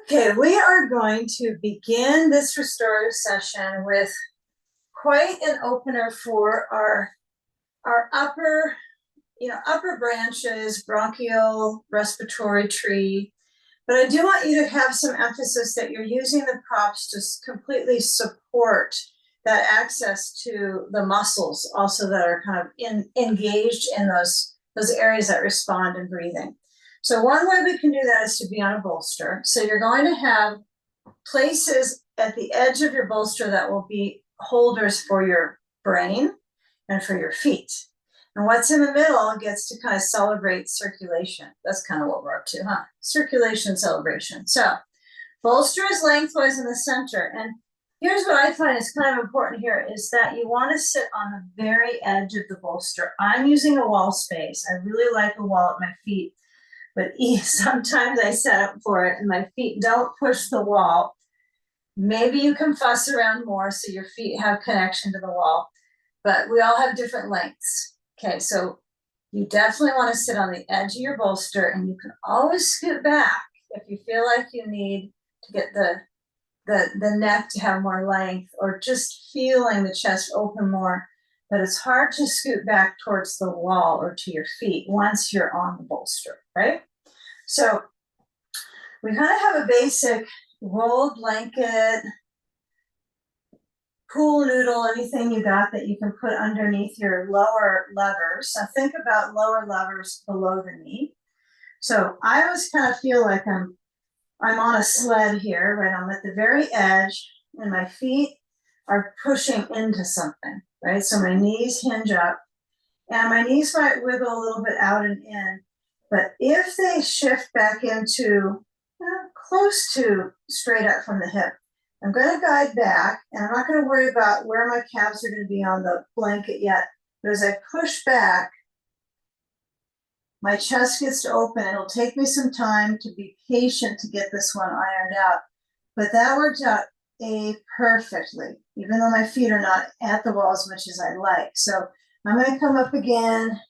Okay, we are going to begin this restorative session with quite an opener for our upper branches, bronchial respiratory tree. But I do want you to have some emphasis that you're using the props to completely support that access to the muscles also that are kind of engaged in those areas that respond in breathing. So one way we can do that is to be on a bolster. So you're going to have places at the edge of your bolster that will be holders for your brain and for your feet. And what's in the middle gets to kind of celebrate circulation. That's kind of what we're up to, huh? Circulation celebration. So bolster is lengthwise in the center. And here's what I find is kind of important here is that you want to sit on the very edge of the bolster. I'm using a wall space. I really like a wall at my feet, but sometimes I set up for it and my feet don't push the wall. Maybe you can fuss around more so your feet have connection to the wall, but we all have different lengths. Okay, so you definitely want to sit on the edge of your bolster, and you can always scoot back if you feel like you need to get the neck to have more length, or just feeling the chest open more. But it's hard to scoot back towards the wall or to your feet once you're on the bolster, right? So we kind of have a basic rolled blanket, pool noodle, anything you got that you can put underneath your lower levers. So think about lower levers below the knee. So I always kind of feel like I'm on a sled here, right? I'm at the very edge and my feet are pushing into something, right? So my knees hinge up and my knees might wiggle a little bit out and in, but if they shift back into close to straight up from the hip, I'm going to guide back, and I'm not going to worry about where my calves are going to be on the blanket yet. But as I push back, my chest gets to open. It'll take me some time to be patient to get this one ironed out. But that worked out perfectly, even though my feet are not at the wall as much as I like. So I'm going to come up again,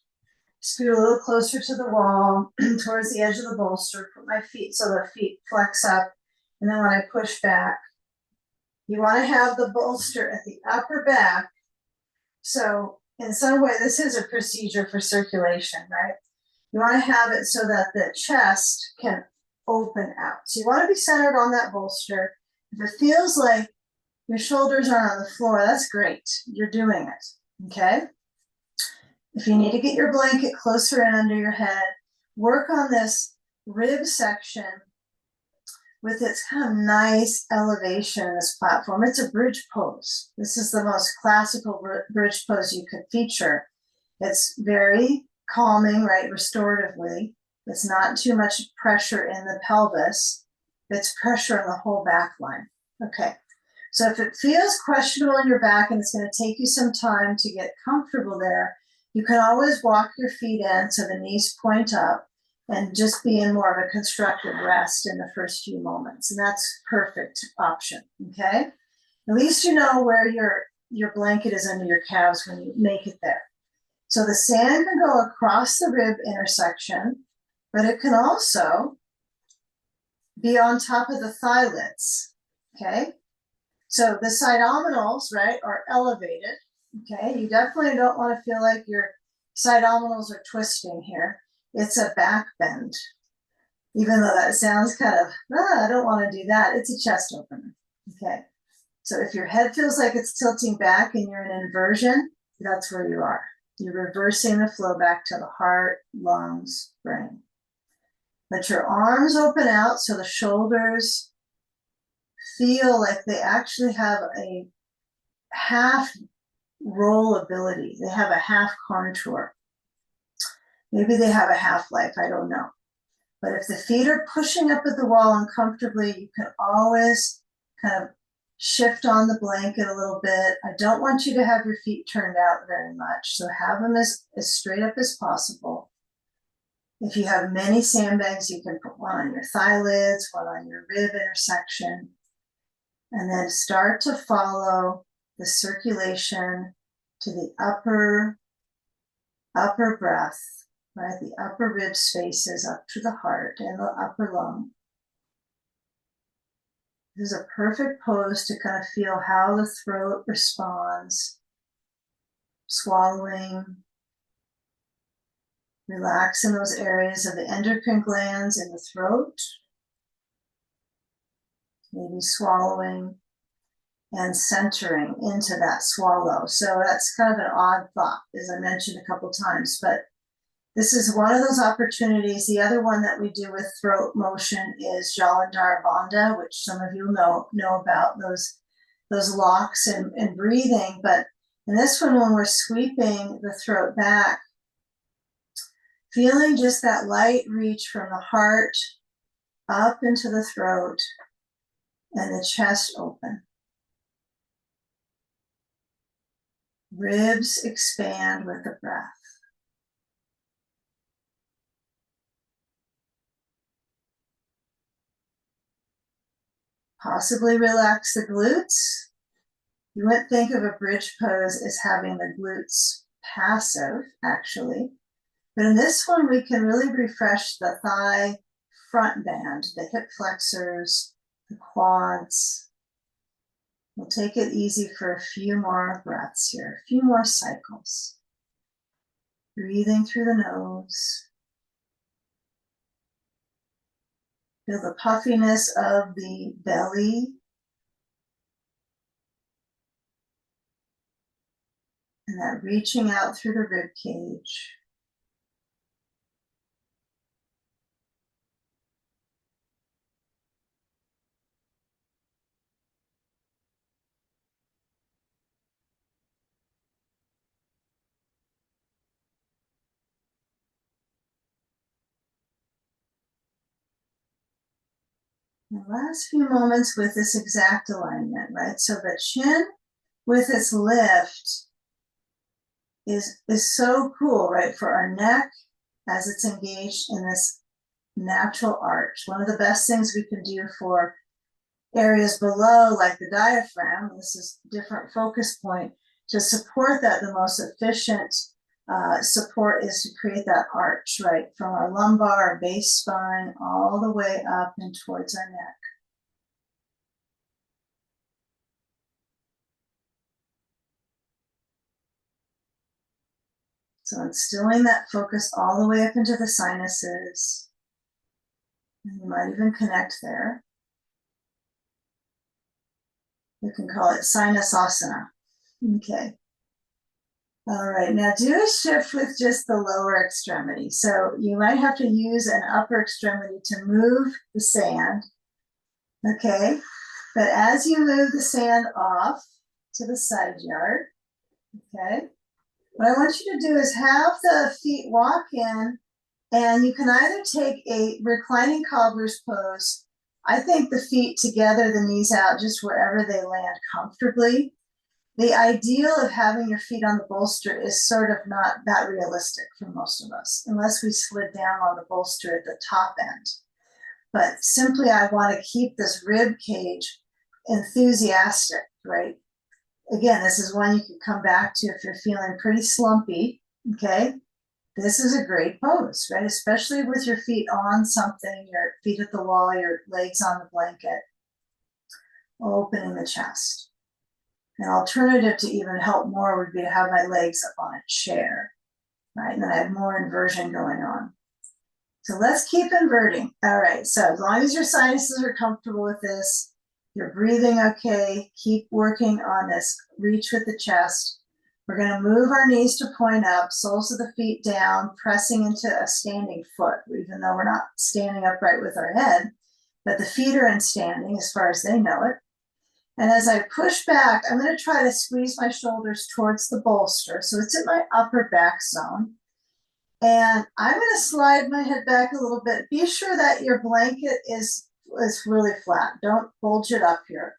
scoot a little closer to the wall, towards the edge of the bolster, put my feet so the feet flex up. And then when I push back, you want to have the bolster at the upper back. So in some way, this is a procedure for circulation, right? You want to have it so that the chest can open out. So you want to be centered on that bolster. If it feels like your shoulders are on the floor, that's great. You're doing it, okay? If you need to get your blanket closer in under your head, work on this rib section with its kind of nice elevation in this platform. It's a bridge pose. This is the most classical bridge pose you could feature. It's very calming, right, restoratively. It's not too much pressure in the pelvis. It's pressure in the whole back line. Okay, so if it feels questionable in your back and it's going to take you some time to get comfortable there, you can always walk your feet in so the knees point up and just be in more of a constructive rest in the first few moments. And that's perfect option, okay? At least you know where your blanket is under your calves when you make it there. So the sand can go across the rib intersection, but it can also be on top of the thigh lids, okay? So the side abdominals, right, are elevated, okay? You definitely don't want to feel like your side abdominals are twisting here. It's a back bend. Even though that sounds kind of, I don't want to do that. It's a chest opener, okay? So if your head feels like it's tilting back and you're in inversion, that's where you are. You're reversing the flow back to the heart, lungs, brain. Let your arms open out so the shoulders feel like they actually have a half rollability. They have a half contour. Maybe they have a half life, I don't know. But if the feet are pushing up at the wall uncomfortably, you can always kind of shift on the blanket a little bit. I don't want you to have your feet turned out very much, so have them as straight up as possible. If you have many sandbags, you can put one on your thigh lids, one on your rib intersection, and then start to follow the circulation to the upper breath, right? The upper rib spaces up to the heart and the upper lung. This is a perfect pose to kind of feel how the throat responds. Swallowing. Relax in those areas of the endocrine glands in the throat. Maybe swallowing and centering into that swallow. So that's kind of an odd thought, as I mentioned a couple times, but this is one of those opportunities. The other one that we do with throat motion is Jalandhara Bandha, which some of you know about, those locks and breathing. But in this one, when we're sweeping the throat back, feeling just that light reach from the heart up into the throat and the chest open. Ribs expand with the breath. Possibly relax the glutes. You wouldn't think of a bridge pose as having the glutes passive, actually. But in this one, we can really refresh the thigh front band, the hip flexors, the quads. We'll take it easy for a few more breaths here, a few more cycles. Breathing through the nose. Feel the puffiness of the belly. And that reaching out through the rib cage. The last few moments with this exact alignment, right? So the chin with its lift is so cool, right? For our neck as it's engaged in this natural arch. One of the best things we can do for areas below, like the diaphragm, this is different focus point, to support that, the most efficient support is to create that arch, right? From our lumbar, our base spine, all the way up and towards our neck. So instilling that focus all the way up into the sinuses. And you might even connect there. You can call it sinusasana. Okay. All right, now do a shift with just the lower extremity. So you might have to use an upper extremity to move the sand, okay? But as you move the sand off to the side yard, okay, what I want you to do is have the feet walk in, and you can either take a reclining cobbler's pose. I think the feet together, the knees out, just wherever they land comfortably. The ideal of having your feet on the bolster is sort of not that realistic for most of us, unless we slid down on the bolster at the top end. But simply, I want to keep this rib cage enthusiastic, right? Again, this is one you can come back to if you're feeling pretty slumpy, okay? This is a great pose, right? Especially with your feet on something, your feet at the wall, your legs on the blanket, opening the chest. An alternative to even help more would be to have my legs up on a chair, right? And then I have more inversion going on. So let's keep inverting. All right, so as long as your sinuses are comfortable with this, you're breathing okay, keep working on this reach with the chest. We're gonna move our knees to point up, soles of the feet down, pressing into a standing foot, even though we're not standing upright with our head, but the feet are in standing as far as they know it. And as I push back, I'm going to try to squeeze my shoulders towards the bolster. So it's in my upper back zone. And I'm going to slide my head back a little bit. Be sure that your blanket is really flat. Don't bulge it up here.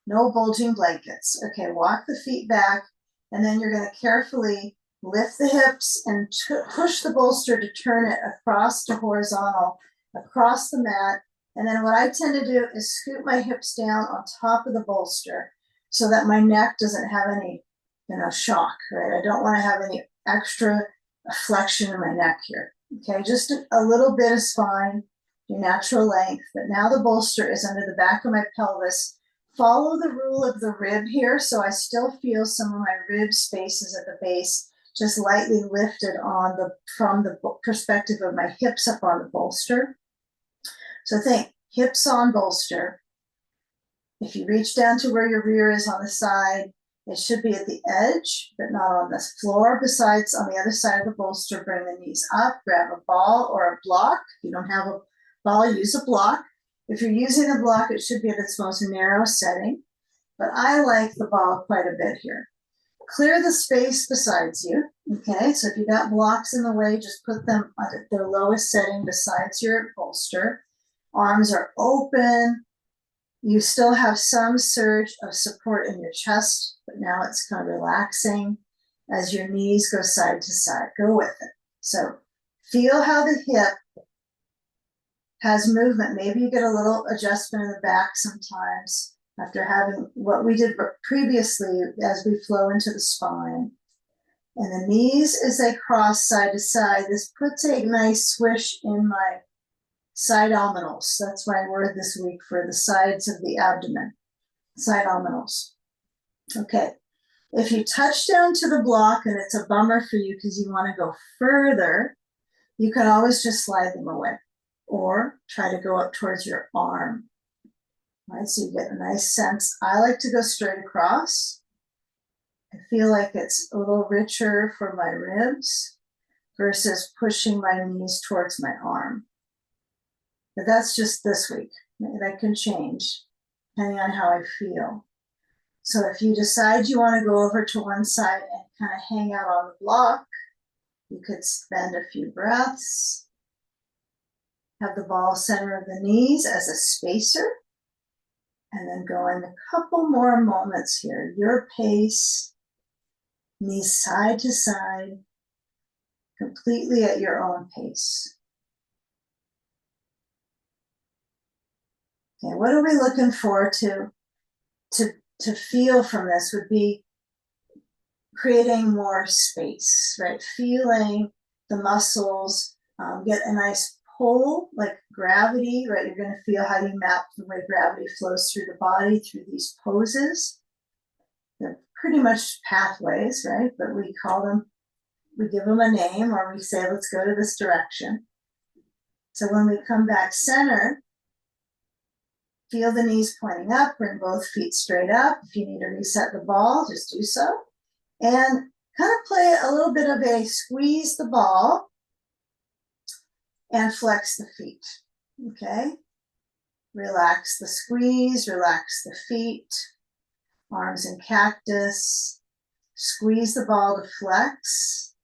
No bulging blankets. Okay, walk the feet back. And then you're going to carefully lift the hips and push the bolster to turn it across to horizontal, across the mat. And then what I tend to do is scoot my hips down on top of the bolster so that my neck doesn't have any, shock, right? I don't want to have any extra flexion in my neck here. Okay, just a little bit is fine. your natural length, but now the bolster is under the back of my pelvis. Follow the rule of the rib here, so I still feel some of my rib spaces at the base just lightly lifted on from the perspective of my hips up on the bolster. So think hips on bolster. If you reach down to where your rear is on the side, it should be at the edge, but not on the floor. Besides, on the other side of the bolster, bring the knees up, grab a ball or a block. If you don't have a ball, use a block. If you're using a block, it should be at its most narrow setting, but I like the ball quite a bit here. Clear the space besides you, okay? So if you got blocks in the way, just put them at their lowest setting besides your bolster. Arms are open. You still have some surge of support in your chest, but now it's kind of relaxing as your knees go side to side. Go with it. So feel how the hip has movement. Maybe you get a little adjustment in the back sometimes after having what we did previously as we flow into the spine. And the knees as they cross side to side, this puts a nice swish in my side abdominals. That's my word this week for the sides of the abdomen, side abdominals. Okay, if you touch down to the block and it's a bummer for you because you want to go further, you can always just slide them away or try to go up towards your arm. All right, so you get a nice sense. I like to go straight across. I feel like it's a little richer for my ribs versus pushing my knees towards my arm. But that's just this week. That can change depending on how I feel. So if you decide you want to go over to one side and kind of hang out on the block, you could spend a few breaths. Have the ball center of the knees as a spacer. And then go in a couple more moments here. Your pace, knees side to side, completely at your own pace. Okay, what are we looking for to feel from this would be creating more space, right? Feeling the muscles, get a nice pull, like gravity, right? You're going to feel how you map the way gravity flows through the body through these poses. They're pretty much pathways, right? But we give them a name, or we say, let's go to this direction. So when we come back center, feel the knees pointing up, bring both feet straight up. If you need to reset the ball, just do so. And kind of play a little bit of a squeeze the ball and flex the feet, okay? Relax the squeeze, relax the feet, arms in cactus, squeeze the ball to flex,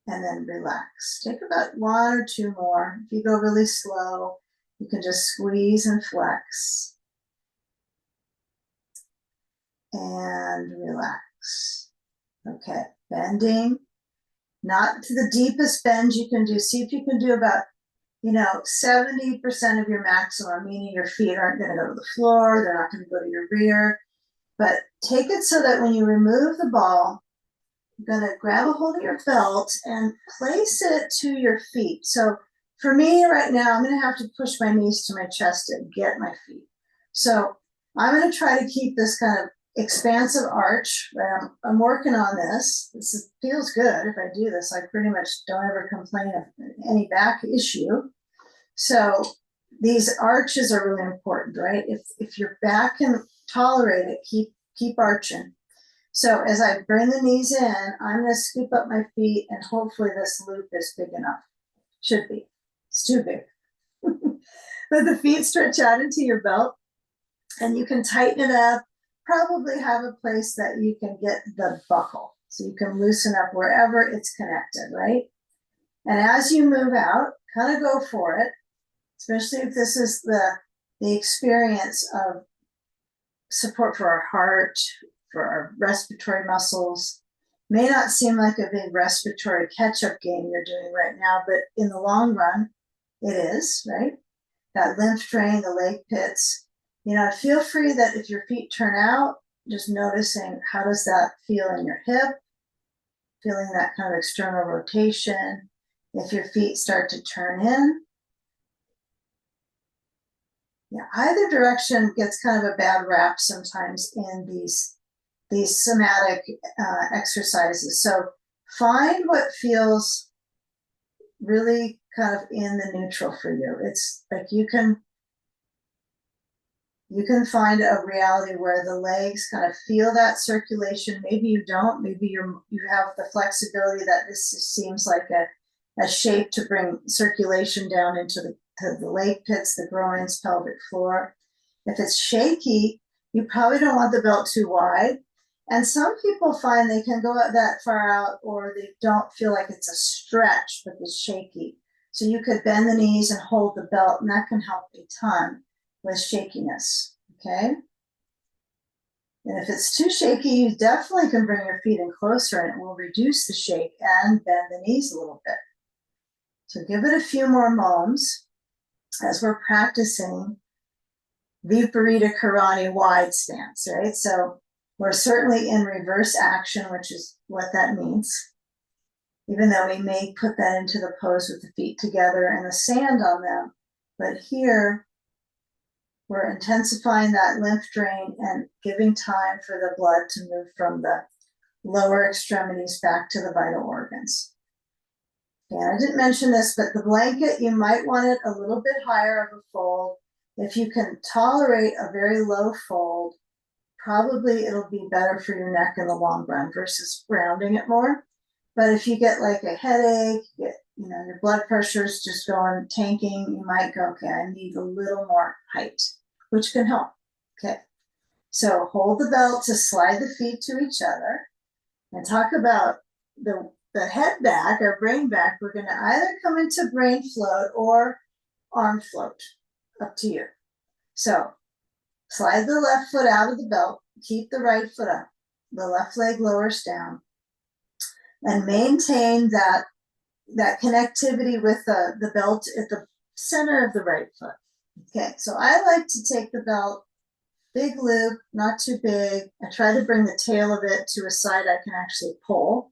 and then relax. Take about one or two more. If you go really slow, you can just squeeze and flex. And relax. Okay, bending. Not to the deepest bend you can do. See if you can do about, 70% of your maximum, meaning your feet aren't going to go to the floor, they're not going to go to your rear. But take it so that when you remove the ball, you're going to grab a hold of your belt and place it to your feet. So for me right now, I'm going to have to push my knees to my chest and get my feet. So I'm going to try to keep this kind of expansive arch. Right? I'm working on this. Feels good if I do this. I pretty much don't ever complain of any back issue. So these arches are really important, right? If your back can tolerate it, keep arching. So as I bring the knees in, I'm going to scoop up my feet, and hopefully this loop is big enough. Should be. It's too big. Let the feet stretch out into your belt, and you can tighten it up. Probably have a place that you can get the buckle, so you can loosen up wherever it's connected, right? And as you move out, kind of go for it, especially if this is the experience of support for our heart, for our respiratory muscles. May not seem like a big respiratory catch-up game you're doing right now, but in the long run, it is, right? That lymph drain, the leg pits. Feel free that if your feet turn out, just noticing how does that feel in your hip, feeling that kind of external rotation. If your feet start to turn in, Yeah, either direction gets kind of a bad rap sometimes in these somatic exercises. So find what feels really kind of in the neutral for you. It's like you can find a reality where the legs kind of feel that circulation. Maybe you don't. Maybe you have the flexibility that this seems like a shape to bring circulation down into the leg pits, the groins, pelvic floor. If it's shaky, you probably don't want the belt too wide. And some people find they can go that far out, or they don't feel like it's a stretch, but it's shaky. So you could bend the knees and hold the belt, and that can help a ton with shakiness, okay? And if it's too shaky, you definitely can bring your feet in closer, and it will reduce the shake and bend the knees a little bit. So give it a few more moments as we're practicing Viparita Karani wide stance, right? So we're certainly in reverse action, which is what that means, even though we may put that into the pose with the feet together and the sand on them. But here, we're intensifying that lymph drain and giving time for the blood to move from the lower extremities back to the vital organs. And I didn't mention this, but the blanket, you might want it a little bit higher of a fold. If you can tolerate a very low fold, probably it'll be better for your neck in the long run versus rounding it more. But if you get like a headache, your blood pressure's just going tanking, you might go, okay, I need a little more height, which can help. Okay, so hold the belt to slide the feet to each other, and talk about the head back or brain back. We're going to either come into brain float or arm float, up to you. So slide the left foot out of the belt, keep the right foot up, the left leg lowers down, and maintain that connectivity with the belt at the center of the right foot. Okay, so I like to take the belt, big loop, not too big. I try to bring the tail of it to a side I can actually pull,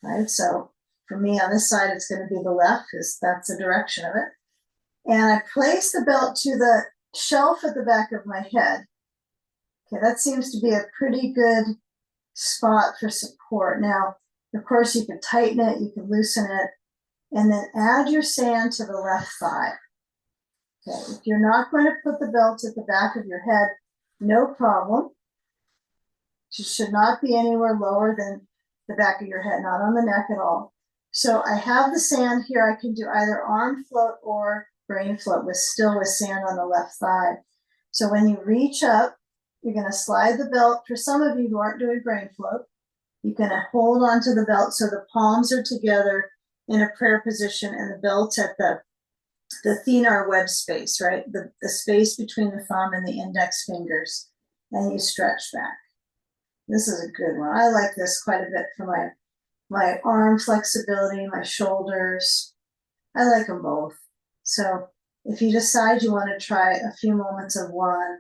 right? So for me on this side, it's going to be the left because that's the direction of it. And I place the belt to the shelf at the back of my head. Okay, that seems to be a pretty good spot for support. Now, of course, you can tighten it, you can loosen it, and then add your sand to the left thigh. Okay, if you're not going to put the belt at the back of your head, no problem. It should not be anywhere lower than the back of your head, not on the neck at all. So I have the sand here. I can do either arm float or brain float with sand on the left thigh. So when you reach up, you're going to slide the belt. For some of you who aren't doing brain float, you're going to hold onto the belt so the palms are together in a prayer position and the belt's at the thenar web space, right? The space between the thumb and the index fingers. And you stretch back. This is a good one. I like this quite a bit for my arm flexibility, my shoulders. I like them both. So if you decide you want to try a few moments of one,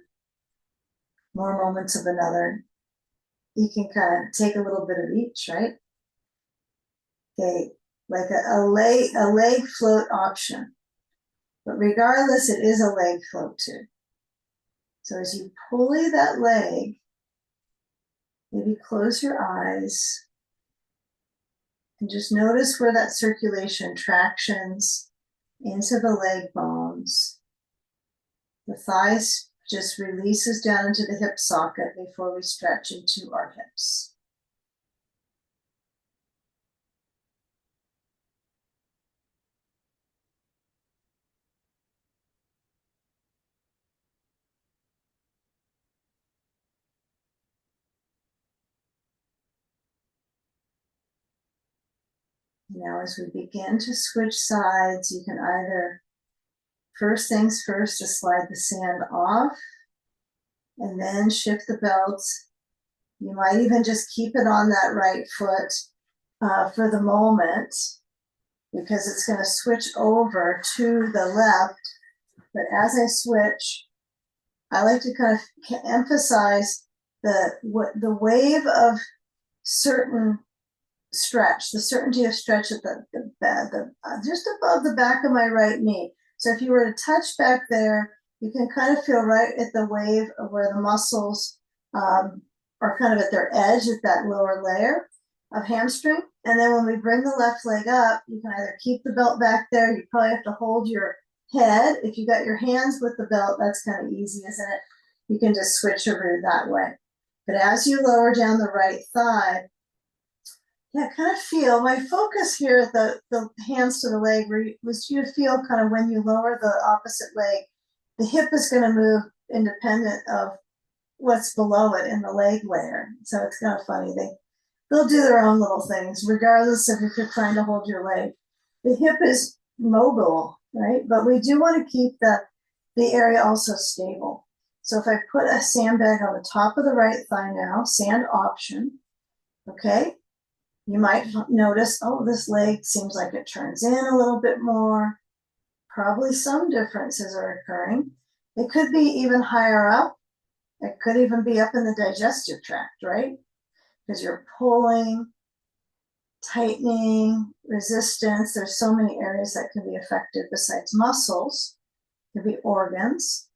more moments of another, you can kind of take a little bit of each, right? Okay, like a leg float option. But regardless, it is a leg float too. So as you pulley that leg, maybe close your eyes and just notice where that circulation tractions into the leg bones. The thighs just releases down into the hip socket before we stretch into our hips. Now, as we begin to switch sides, you can either, first things first, just slide the sand off and then shift the belt. You might even just keep it on that right foot for the moment, because it's going to switch over to the left. But as I switch, I like to kind of emphasize the wave of certain stretch, the certainty of stretch at the just above the back of my right knee. So if you were to touch back there, You can kind of feel right at the wave of where the muscles are kind of at their edge at that lower layer of hamstring. And then when we bring the left leg up, you can either keep the belt back there. You probably have to hold your head. If you got your hands with the belt, that's kind of easy, isn't it? You can just switch around that way. But as you lower down the right thigh, yeah, kind of feel my focus here at the hands to the leg was you to feel kind of when you lower the opposite leg, the hip is going to move independent of what's below it in the leg layer. So it's kind of funny. They'll do their own little things, regardless of if you're trying to hold your leg. The hip is mobile, right? But we do want to keep the area also stable. So if I put a sandbag on the top of the right thigh now, sand option, okay? You might notice, oh, this leg seems like it turns in a little bit more. Probably some differences are occurring. It could be even higher up. It could even be up in the digestive tract, right? Because you're pulling, tightening, resistance. There's so many areas that can be affected besides muscles. It could be organs,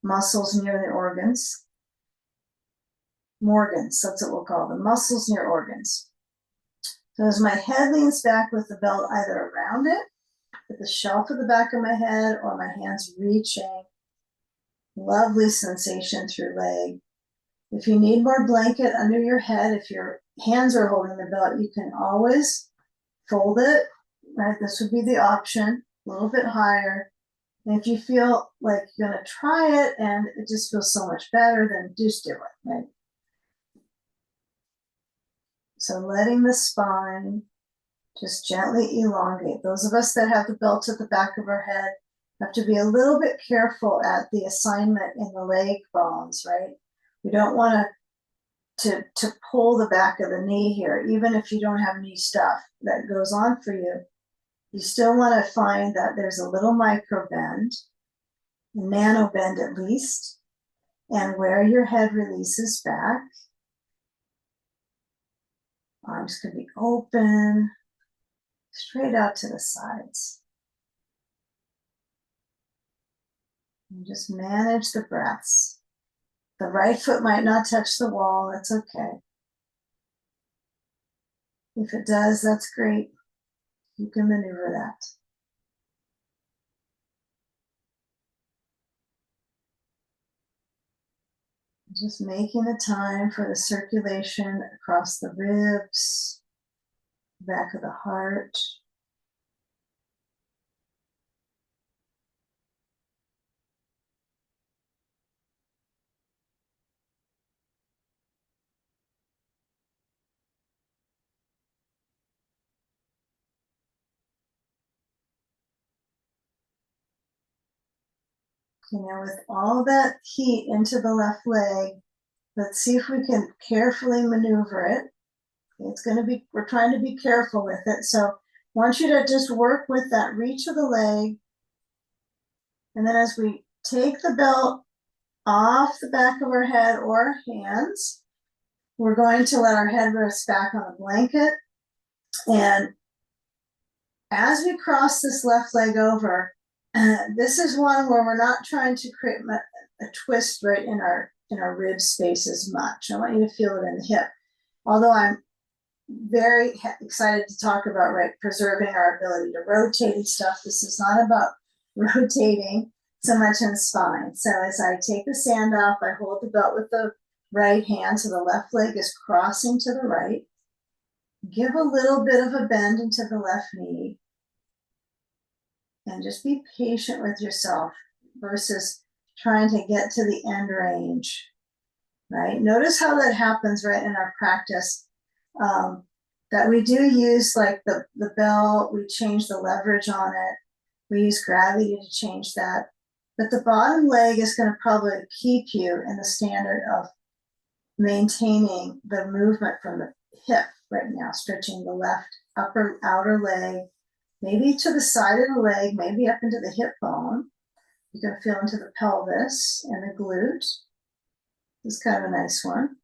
muscles near the organs. Morgans, that's what we'll call them, muscles near organs. So as my head leans back with the belt either around it, at the shelf of the back of my head, or my hands reaching, lovely sensation through leg. If you need more blanket under your head, if your hands are holding the belt, you can always fold it, right? This would be the option, a little bit higher. And if you feel like you're gonna try it and it just feels so much better, then just do it, right? So letting the spine just gently elongate. Those of us that have the belt at the back of our head have to be a little bit careful at the assignment in the leg bones, right? We don't want to pull the back of the knee here, even if you don't have knee stuff that goes on for you. You still want to find that there's a little micro bend, a nano bend at least, and where your head releases back. Arms can be open, straight out to the sides. And just manage the breaths. The right foot might not touch the wall, that's okay. If it does, that's great. You can maneuver that. Just making the time for the circulation across the ribs, back of the heart. You know, with all that heat into the left leg, let's see if we can carefully maneuver it. It's going to be, we're trying to be careful with it. So I want you to just work with that reach of the leg. And then as we take the belt off the back of our head or hands, we're going to let our head rest back on the blanket. And as we cross this left leg over, this is one where we're not trying to create a twist right in our rib space as much. I want you to feel it in the hip. Although I'm very excited to talk about, right, preserving our ability to rotate and stuff. This is not about rotating so much in the spine. So as I take the sand off, I hold the belt with the right hand, so the left leg is crossing to the right. Give a little bit of a bend into the left knee. And just be patient with yourself versus trying to get to the end range, right? Notice how that happens right in our practice, that we do use like the belt, we change the leverage on it, we use gravity to change that. But the bottom leg is going to probably keep you in the standard of maintaining the movement from the hip right now, stretching the left upper outer leg, maybe to the side of the leg, maybe up into the hip bone. You can feel into the pelvis and the glute. This is kind of a nice one.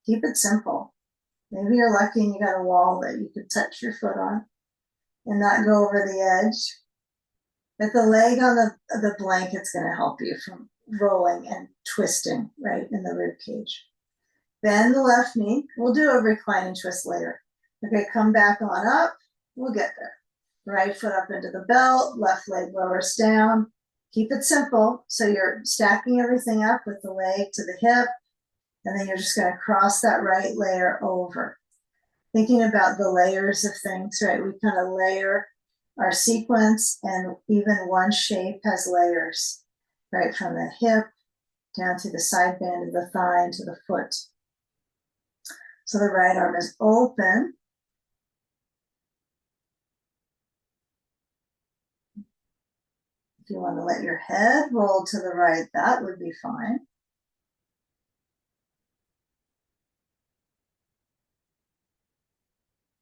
Keep it simple. Maybe you're lucky and you got a wall that you could touch your foot on and not go over the edge. But the leg on the blanket's going to help you from rolling and twisting right in the rib cage. Bend the left knee. We'll do a reclining twist later. Okay, come back on up. We'll get there. Right foot up into the belt, left leg lowers down. Keep it simple. So you're stacking everything up with the leg to the hip, and then you're just going to cross that right layer over. Thinking about the layers of things, right? We kind of layer our sequence, and even one shape has layers, right? From the hip down to the side band of the thigh and to the foot. So the right arm is open. If you want to let your head roll to the right, that would be fine.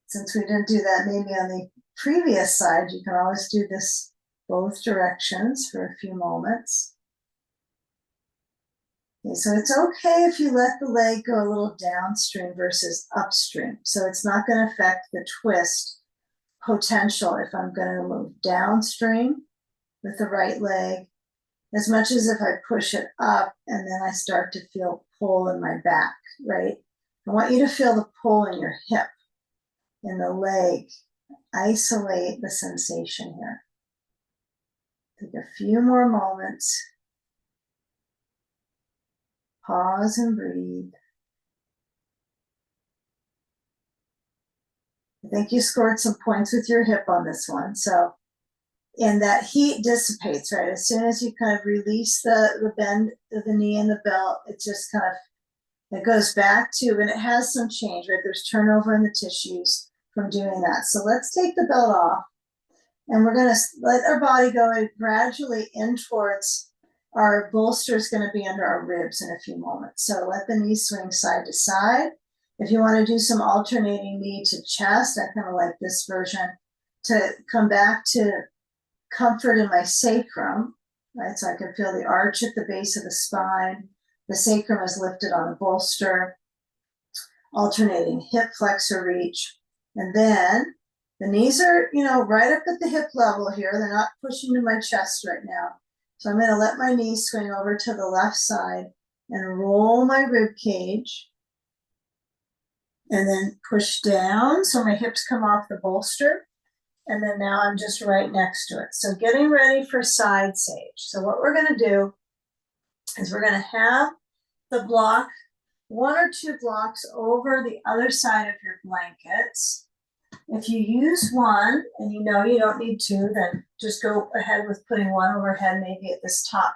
Since we didn't do that maybe on the previous side, you can always do this both directions for a few moments. Okay, so it's okay if you let the leg go a little downstream versus upstream. So it's not going to affect the twist potential if I'm going to move downstream with the right leg, as much as if I push it up and then I start to feel pull in my back, right? I want you to feel the pull in your hip, in the leg. Isolate the sensation here. Take a few more moments. Pause and breathe. I think you scored some points with your hip on this one. So, and that heat dissipates, right? As soon as you kind of release the bend of the knee and the belt, it just kind of, it goes back to, and it has some change, right? There's turnover in the tissues from doing that. So let's take the belt off, and we're going to let our body go gradually in towards our bolster is going to be under our ribs in a few moments. So let the knees swing side to side. If you want to do some alternating knee to chest, I kind of like this version to come back to comfort in my sacrum, right? So I can feel the arch at the base of the spine. The sacrum is lifted on a bolster, alternating hip flexor reach. And then the knees are, right up at the hip level here. They're not pushing to my chest right now. So I'm going to let my knees swing over to the left side and roll my rib cage. And then push down so my hips come off the bolster. And then now I'm just right next to it. So getting ready for side sage. So what we're going to do is we're going to have the block, 1 or 2 blocks over the other side of your blankets. If you use one and you know you don't need 2, then just go ahead with putting 1 overhead, maybe at this top,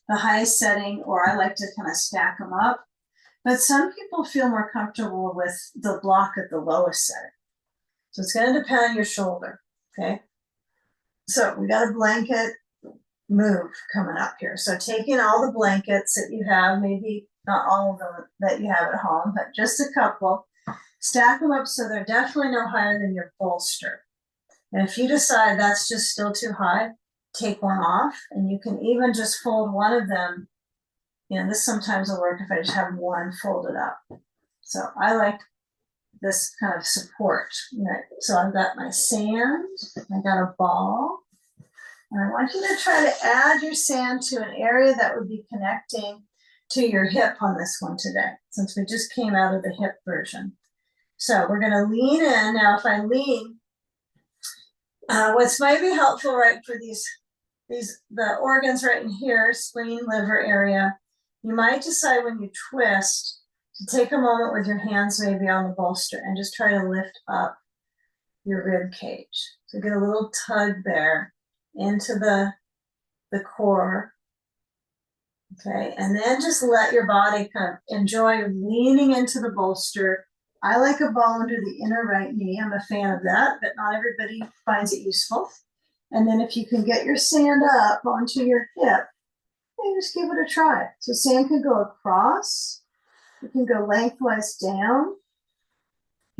the highest setting, or I like to kind of stack them up. But some people feel more comfortable with the block at the lowest setting. So it's going to depend on your shoulder, okay? So we got a blanket move coming up here. So taking all the blankets that you have, maybe not all of them that you have at home, but just a couple, stack them up so they're definitely no higher than your bolster. And if you decide that's just still too high, take one off, and you can even just fold one of them. This sometimes will work if I just have one folded up. So I like this kind of support. Right? So I've got my sand, I got a ball, and I want you to try to add your sand to an area that would be connecting to your hip on this one today, since we just came out of the hip version. So we're going to lean in. Now, if I lean, what's might be helpful, right, for the organs right in here, spleen, liver area, you might decide when you twist to take a moment with your hands maybe on the bolster and just try to lift up your rib cage. So get a little tug there into the core. Okay, and then just let your body kind of enjoy leaning into the bolster. I like a ball under the inner right knee. I'm a fan of that, but not everybody finds it useful. And then if you can get your sand up onto your hip, just give it a try. So sand can go across. It can go lengthwise down.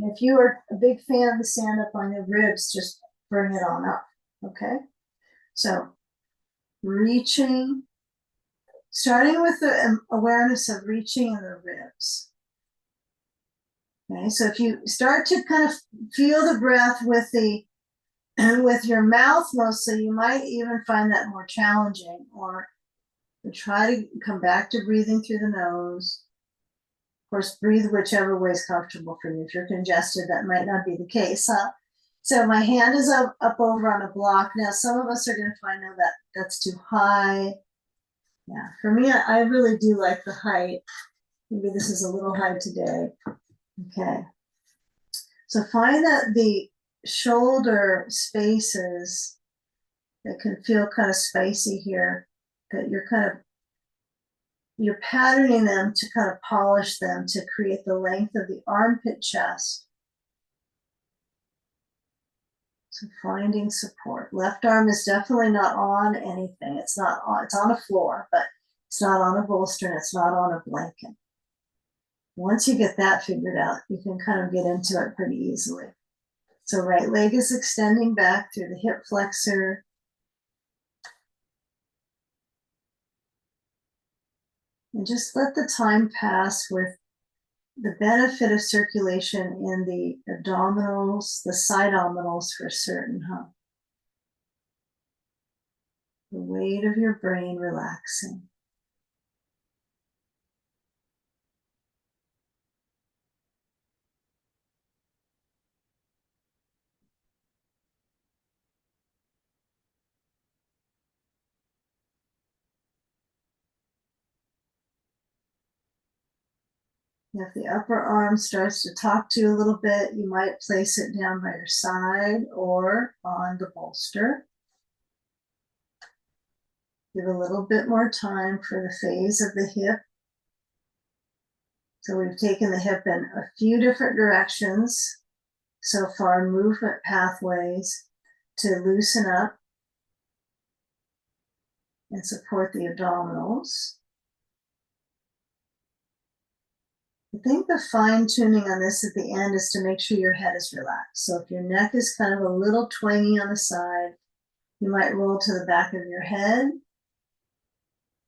And if you are a big fan of the sand up on your ribs, just bring it on up, okay? So reaching, starting with the awareness of reaching in the ribs. Okay, so if you start to kind of feel the breath with the And with your mouth mostly, you might even find that more challenging, or try to come back to breathing through the nose. Of course, breathe whichever way is comfortable for you. If you're congested, that might not be the case, huh? So my hand is up over on a block. Now, some of us are going to find out that that's too high. Yeah, for me, I really do like the height. Maybe this is a little high today. Okay. So find that the shoulder spaces that can feel kind of spicy here, that you're patterning them to kind of polish them to create the length of the armpit chest. So finding support. Left arm is definitely not on anything. It's not on, it's on a floor, but it's not on a bolster and it's not on a blanket. Once you get that figured out, you can kind of get into it pretty easily. So right leg is extending back through the hip flexor. And just let the time pass with the benefit of circulation in the abdominals, the side abdominals for certain, huh? The weight of your brain relaxing. If the upper arm starts to talk to you a little bit, you might place it down by your side or on the bolster. Give a little bit more time for the phase of the hip. So we've taken the hip in a few different directions so far, movement pathways to loosen up and support the abdominals. I think the fine tuning on this at the end is to make sure your head is relaxed. So if your neck is kind of a little twangy on the side, you might roll to the back of your head.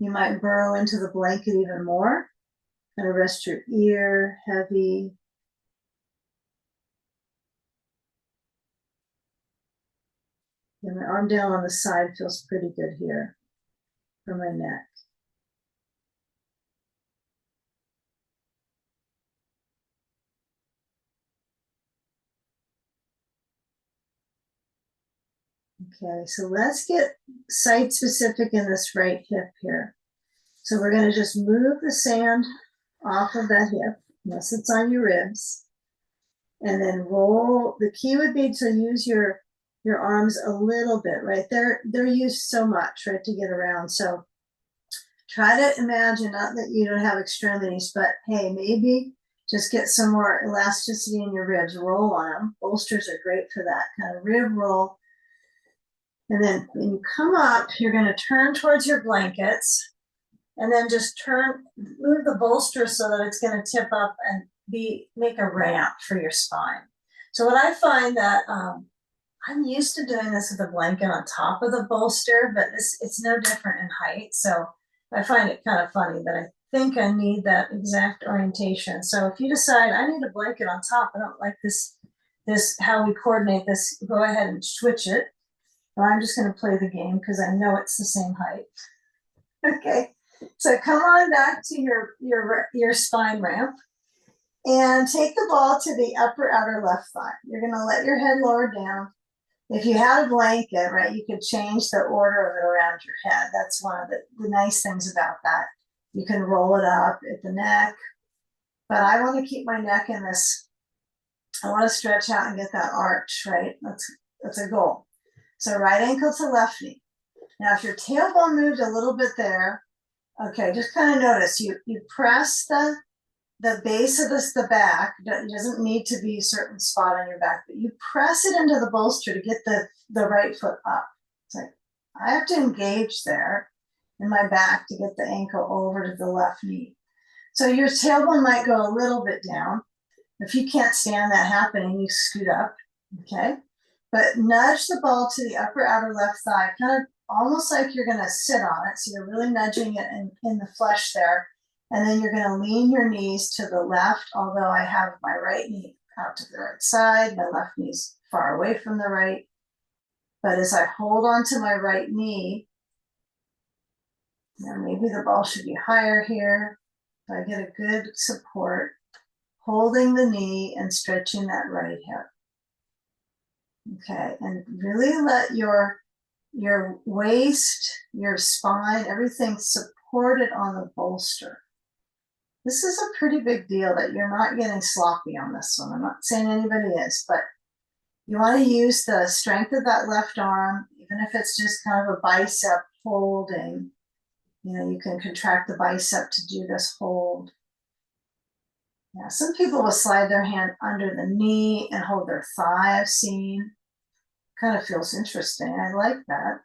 You might burrow into the blanket even more. Kind of rest your ear, heavy. And my arm down on the side feels pretty good here for my neck. Okay, so let's get site specific in this right hip here. So we're going to just move the sand off of that hip, unless it's on your ribs, and then roll. The key would be to use your arms a little bit, right? They're used so much, right, to get around. So try to imagine, not that you don't have extremities, but hey, maybe just get some more elasticity in your ribs. Roll on them. Bolsters are great for that kind of rib roll. And then when you come up, you're going to turn towards your blankets and then just move the bolster so that it's going to tip up and make a ramp for your spine. So what I find that I'm used to doing this with a blanket on top of the bolster, but it's no different in height. So I find it kind of funny that I think I need that exact orientation. So if you decide I need a blanket on top, I don't like this how we coordinate this, go ahead and switch it. But I'm just going to play the game because I know it's the same height. Okay, so come on back to your spine ramp and take the ball to the upper outer left thigh. You're going to let your head lower down. If you had a blanket, right, you could change the order of it around your head. That's one of the nice things about that. You can roll it up at the neck, but I want to keep my neck in this. I want to stretch out and get that arch, right? That's a goal. So right ankle to left knee. Now, if your tailbone moved a little bit there, okay, just kind of notice you press the base of the back. It doesn't need to be a certain spot on your back, but you press it into the bolster to get the right foot up. It's like, I have to engage there in my back to get the ankle over to the left knee. So your tailbone might go a little bit down. If you can't stand that happening, you scoot up, okay? But nudge the ball to the upper outer left thigh, kind of almost like you're going to sit on it. So you're really nudging it in the flesh there. And then you're going to lean your knees to the left, although I have my right knee out to the right side. My left knee's far away from the right. But as I hold onto my right knee, now maybe the ball should be higher here. So I get a good support, holding the knee and stretching that right hip. Okay, and really let your waist, your spine, everything supported on the bolster. This is a pretty big deal that you're not getting sloppy on this one. I'm not saying anybody is, but you want to use the strength of that left arm, even if it's just kind of a bicep holding. You know, you can contract the bicep to do this hold. Yeah, some people will slide their hand under the knee and hold their thigh, I've seen. Kind of feels interesting. I like that.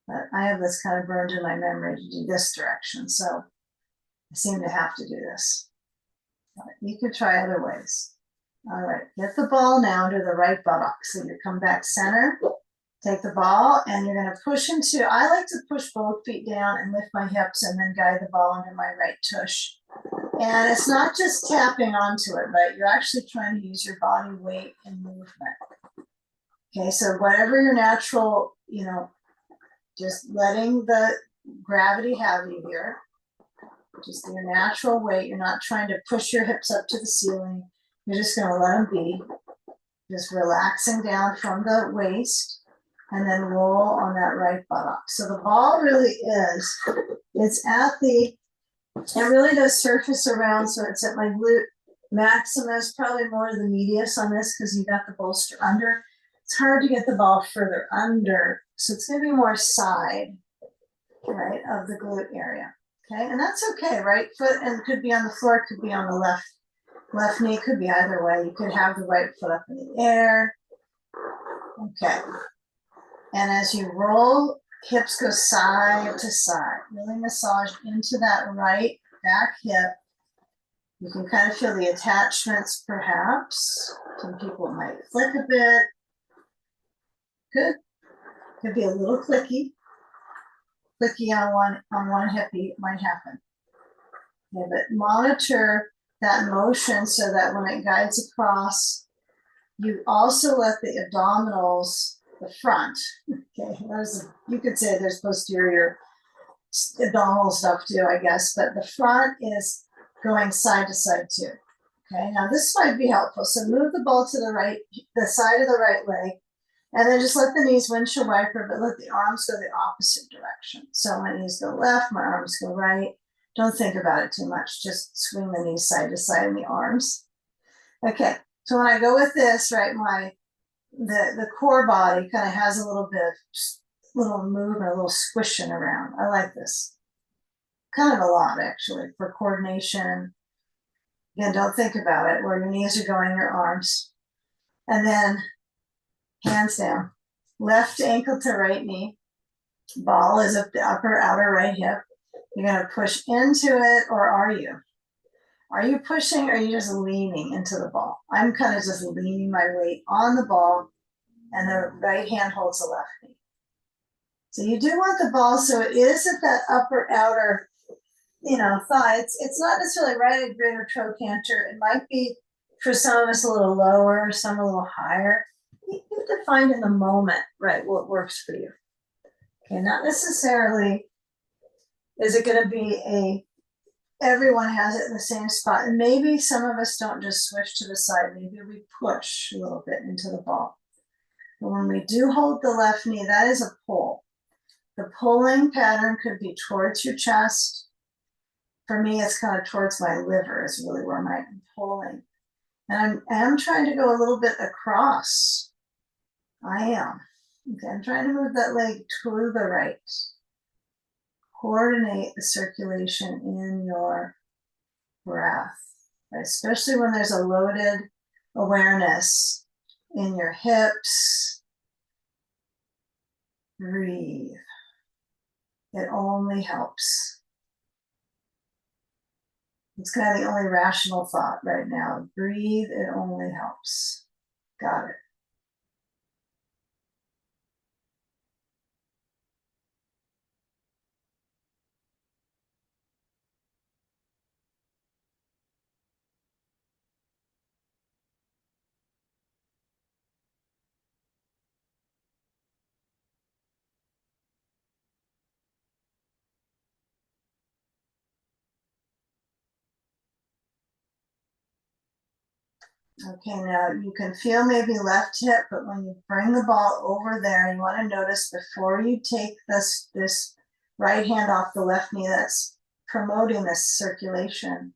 But I have this kind of burned in my memory to do this direction, so I seem to have to do this. But you could try other ways. All right, get the ball now to the right buttock. So you come back center, take the ball, and you're going to push into, I like to push both feet down and lift my hips and then guide the ball into my right tush. And it's not just tapping onto it, right? You're actually trying to use your body weight and movement. Okay, so whatever your natural, you know, just letting the gravity have you here. Just your natural weight. You're not trying to push your hips up to the ceiling. You're just going to let them be. Just relaxing down from the waist and then roll on that right buttock. So the ball really is, it's at the, it really does surface around. So it's at my glute maximus, probably more the medius on this because you got the bolster under. It's hard to get the ball further under. So it's going to be more side, right, of the glute area. Okay, and that's okay. Right foot and could be on the floor, could be on the left knee, could be either way. You could have the right foot up in the air. Okay. And as you roll, hips go side to side. Really massage into that right back hip. You can kind of feel the attachments perhaps. Some people might flick a bit. Good. Could be a little clicky. Clicky on one hippie might happen. Okay, but monitor that motion so that when it guides across, you also let the abdominals, the front, okay, you could say there's posterior abdominal stuff too, I guess, but the front is going side to side too. Okay, now this might be helpful. So move the ball to the right, the side of the right leg, and then just let the knees windshield wiper, but let the arms go the opposite direction. So my knees go left, my arms go right. Don't think about it too much. Just swing the knees side to side and the arms. Okay, so when I go with this, right, the core body kind of has a little bit of little movement, a little squishing around. I like this. Kind of a lot, actually, for coordination. Again, don't think about it. Where your knees are going, your arms. And then hands down. Left ankle to right knee. Ball is up the upper outer right hip. You're going to push into it, or are you? Are you pushing or are you just leaning into the ball? I'm kind of just leaning my weight on the ball and the right hand holds the left knee. So you do want the ball, so it is at that upper outer, you know, thigh. It's not necessarily right at grid or trochanter. It might be for some of us a little lower, some a little higher. You have to find in the moment, right, what works for you. Okay, not necessarily is it going to be everyone has it in the same spot. And maybe some of us don't just switch to the side. Maybe we push a little bit into the ball. But when we do hold the left knee, that is a pull. The pulling pattern could be towards your chest. For me, it's kind of towards my liver is really where I'm pulling. And I'm trying to go a little bit across. I am. Okay, I'm trying to move that leg to the right. Coordinate the circulation in your breath, especially when there's a loaded awareness in your hips. Breathe. It only helps. It's kind of the only rational thought right now. Breathe, it only helps. Got it. Okay, now you can feel maybe left hip, but when you bring the ball over there, you want to notice before you take this right hand off the left knee, that's promoting this circulation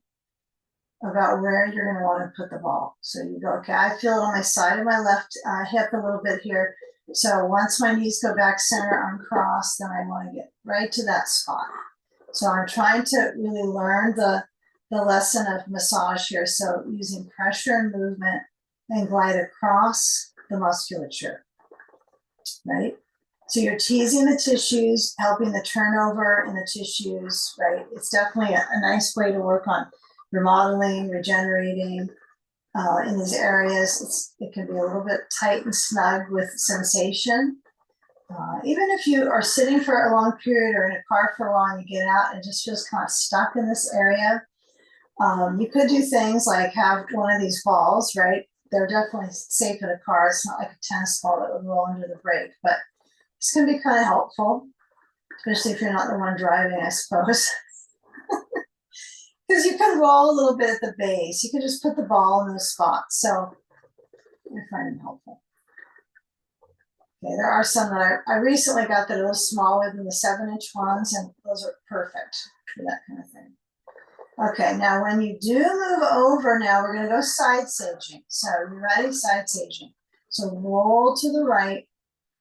about where you're going to want to put the ball. So you go, okay, I feel it on my side of my left hip a little bit here. So once my knees go back center uncrossed, then I want to get right to that spot. So I'm trying to really learn the lesson of massage here. So using pressure and movement and glide across the musculature, right? So you're teasing the tissues, helping the turnover in the tissues, right? It's definitely a nice way to work on remodeling, regenerating in these areas. It can be a little bit tight and snug with sensation. Even if you are sitting for a long period or in a car for a while and you get out and it just feels kind of stuck in this area, you could do things like have one of these balls, right? They're definitely safe in a car. It's not like a tennis ball that would roll under the brake, but this can be kind of helpful, especially if you're not the one driving, I suppose. Because you can roll a little bit at the base. You can just put the ball in those spots. So I find them helpful. Okay, there are some that I recently got that are a little smaller than the 7-inch ones, and those are perfect for that kind of thing. Okay, now when you do move over, now we're going to go side saging. So you ready? Side saging. So roll to the right.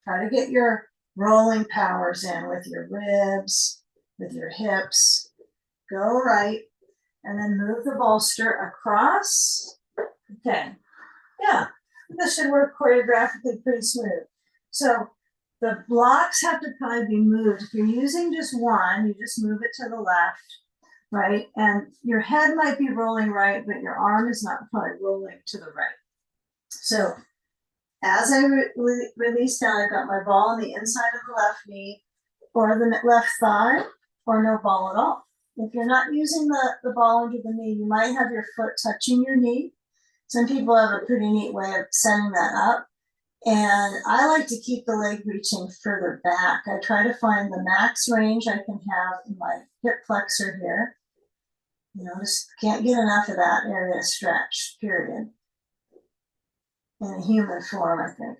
Try to get your rolling powers in with your ribs, with your hips. Go right, and then move the bolster across. Okay, yeah, this should work choreographically pretty smooth. So the blocks have to probably be moved. If you're using just one, you just move it to the left, right? And your head might be rolling right, but your arm is not probably rolling to the right. So as I release down, I've got my ball on the inside of the left knee or the left thigh, or no ball at all. If you're not using the ball under the knee, you might have your foot touching your knee. Some people have a pretty neat way of setting that up. And I like to keep the leg reaching further back. I try to find the max range I can have in my hip flexor here. You know, just can't get enough of that area to stretch, period. In a human form, I think.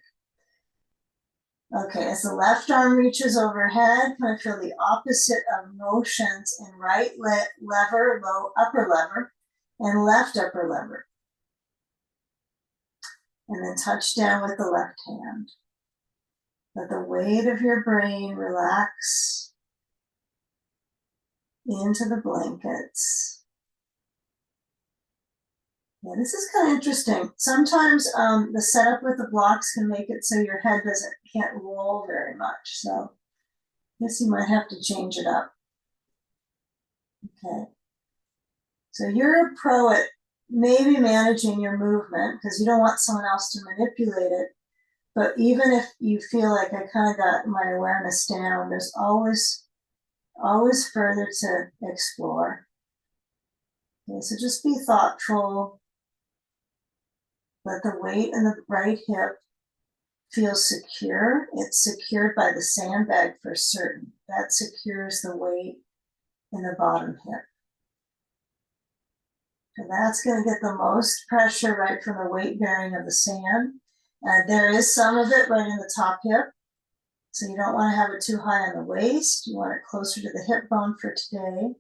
Okay, as the left arm reaches overhead, kind of feel the opposite of motions in right lever, upper lever, and left upper lever. And then touch down with the left hand. Let the weight of your brain relax into the blankets. Yeah, this is kind of interesting. Sometimes the setup with the blocks can make it so your head can't roll very much. So I guess you might have to change it up. Okay. So you're a pro at maybe managing your movement because you don't want someone else to manipulate it. But even if you feel like I kind of got my awareness down, there's always further to explore. Okay, so just be thoughtful. Let the weight in the right hip feel secure. It's secured by the sandbag for certain. That secures the weight in the bottom hip. So that's going to get the most pressure right from the weight bearing of the sand. There is some of it right in the top hip. So you don't want to have it too high on the waist. You want it closer to the hip bone for today.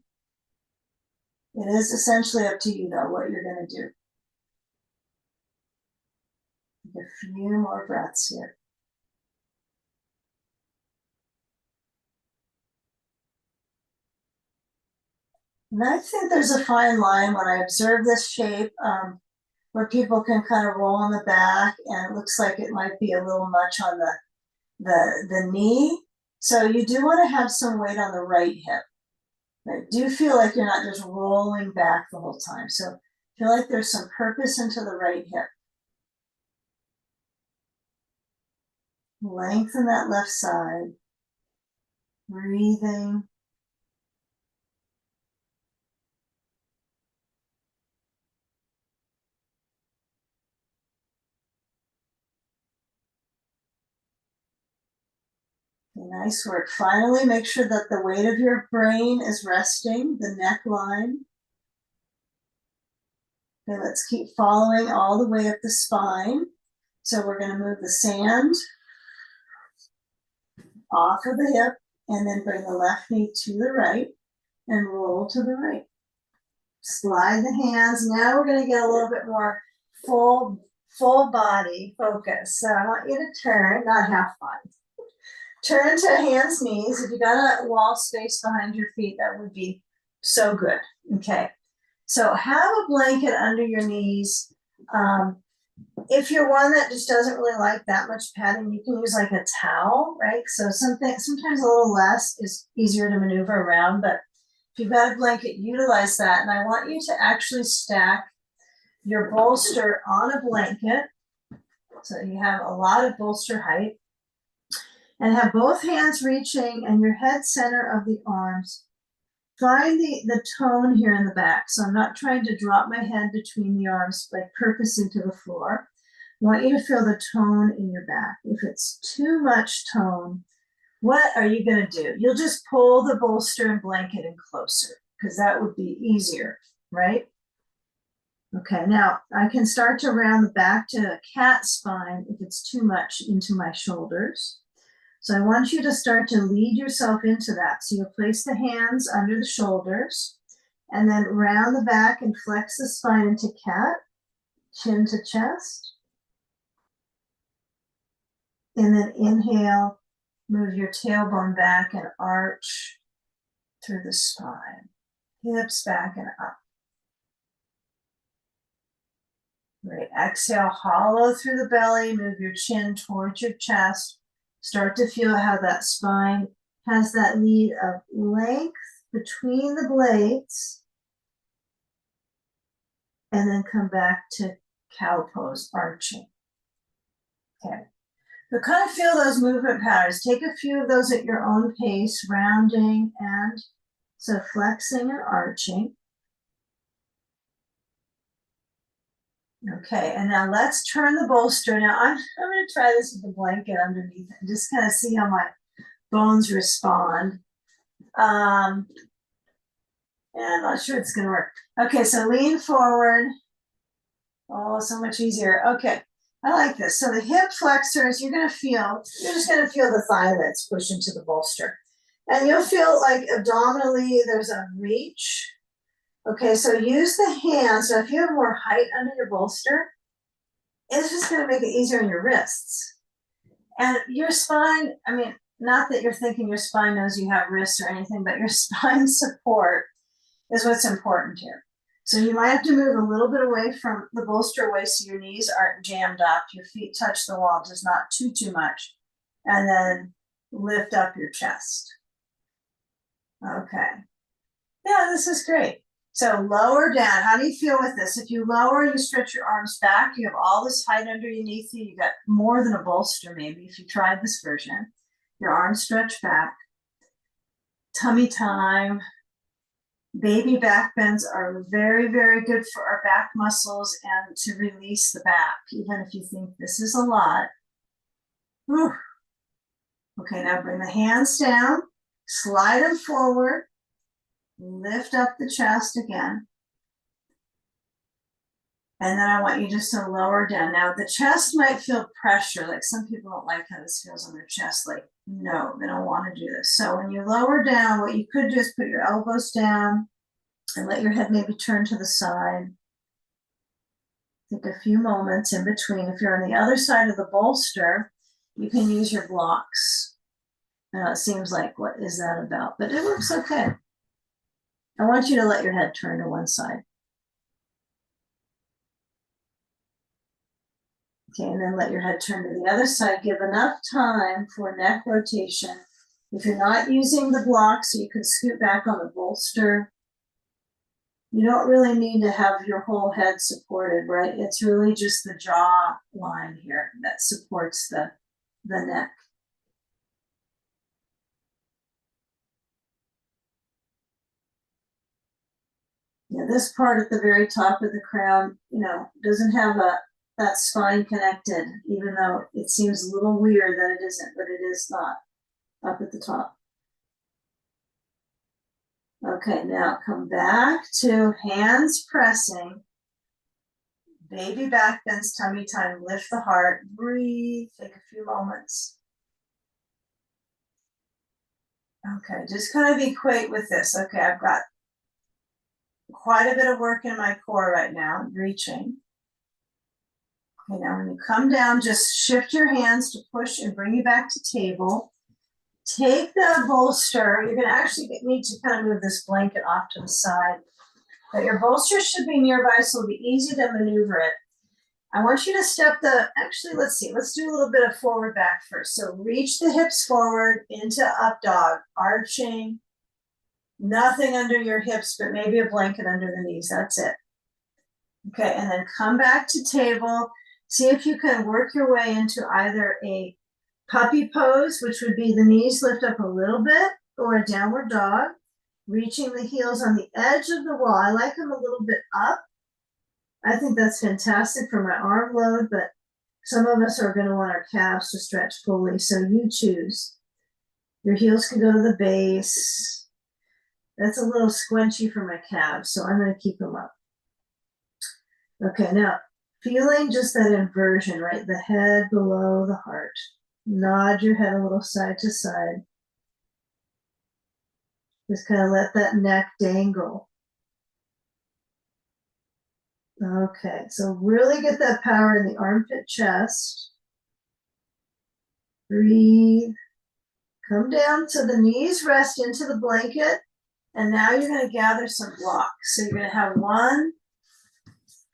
It is essentially up to you, though, what you're going to do. Take a few more breaths here. And I think there's a fine line when I observe this shape where people can kind of roll on the back and it looks like it might be a little much on the knee. So you do want to have some weight on the right hip. Right? Do feel like you're not just rolling back the whole time. So feel like there's some purpose into the right hip. Lengthen that left side. Breathing. Okay, nice work. Finally, make sure that the weight of your brain is resting, the neckline. Okay, let's keep following all the way up the spine. So we're going to move the sand off of the hip and then bring the left knee to the right and roll to the right. Slide the hands. Now we're going to get a little bit more full body focus. So I want you to turn, not half body. Turn to hands, knees. If you got a wall space behind your feet, that would be so good. Okay. So have a blanket under your knees. If you're one that just doesn't really like that much padding, you can use like a towel, right? So sometimes a little less is easier to maneuver around, but if you've got a blanket, utilize that. And I want you to actually stack your bolster on a blanket. So you have a lot of bolster height. And have both hands reaching and your head center of the arms. Find the tone here in the back. So I'm not trying to drop my head between the arms, like purposely to the floor. I want you to feel the tone in your back. If it's too much tone, what are you going to do? You'll just pull the bolster and blanket in closer because that would be easier, right? Okay, now I can start to round the back to a cat spine if it's too much into my shoulders. So I want you to start to lead yourself into that. So you'll place the hands under the shoulders and then round the back and flex the spine into cat, chin to chest. And then inhale, move your tailbone back and arch through the spine. Hips back and up. Great. Exhale, hollow through the belly, move your chin towards your chest. Start to feel how that spine has that lead of length between the blades. And then come back to cow pose, arching. Okay. So kind of feel those movement patterns. Take a few of those at your own pace, rounding and so flexing and arching. Okay, and now let's turn the bolster. Now I'm going to try this with the blanket underneath and just kind of see how my bones respond. And I'm not sure it's going to work. Okay, so lean forward. Oh, so much easier. Okay, I like this. So the hip flexors, you're just going to feel the thighlets push into the bolster. And you'll feel like abdominally there's a reach. Okay, so use the hands. So if you have more height under your bolster, it's just going to make it easier on your wrists. And your spine, I mean, not that you're thinking your spine knows you have wrists or anything, but your spine support is what's important here. So you might have to move a little bit away from the bolster away so your knees aren't jammed up, your feet touch the wall, just not too much. And then lift up your chest. Okay. Yeah, this is great. So lower down. How do you feel with this? If you lower, you stretch your arms back. You have all this height underneath you. You got more than a bolster maybe if you tried this version. Your arms stretch back. Tummy time. Baby back bends are very, very good for our back muscles and to release the back, even if you think this is a lot. Whew. Okay, now bring the hands down. Slide them forward. Lift up the chest again. And then I want you just to lower down. Now the chest might feel pressure, like some people don't like how this feels on their chest, like no, they don't want to do this. So when you lower down, what you could do is put your elbows down and let your head maybe turn to the side. Take a few moments in between. If you're on the other side of the bolster, you can use your blocks. Now it seems like, what is that about? But it works okay. I want you to let your head turn to one side. Okay, and then let your head turn to the other side. Give enough time for neck rotation. If you're not using the blocks, you can scoot back on the bolster. You don't really need to have your whole head supported, right? It's really just the jaw line here that supports the neck. Yeah, this part at the very top of the crown, doesn't have that spine connected, even though it seems a little weird that it isn't, but it is not up at the top. Okay, now come back to hands pressing. Baby back bends, tummy time, lift the heart, breathe, take a few moments. Okay, just kind of equate with this. Okay, I've got quite a bit of work in my core right now, reaching. Okay, now when you come down, just shift your hands to push and bring you back to table. Take the bolster. You're going to actually need to kind of move this blanket off to the side. But your bolster should be nearby, so it'll be easy to maneuver it. I want you to step actually, let's see, let's do a little bit of forward back first. So reach the hips forward into up dog, arching, nothing under your hips, but maybe a blanket under the knees, that's it. Okay, and then come back to table. See if you can work your way into either a puppy pose, which would be the knees lift up a little bit, or a downward dog, reaching the heels on the edge of the wall. I like them a little bit up. I think that's fantastic for my arm load, but some of us are going to want our calves to stretch fully, so you choose. Your heels can go to the base. That's a little squinchy for my calves, so I'm going to keep them up. Okay, now feeling just that inversion, right? The head below the heart. Nod your head a little side to side. Just kind of let that neck dangle. Okay, so really get that power in the armpit chest. Breathe. Come down so the knees rest into the blanket. And now you're going to gather some blocks. So you're going to have one,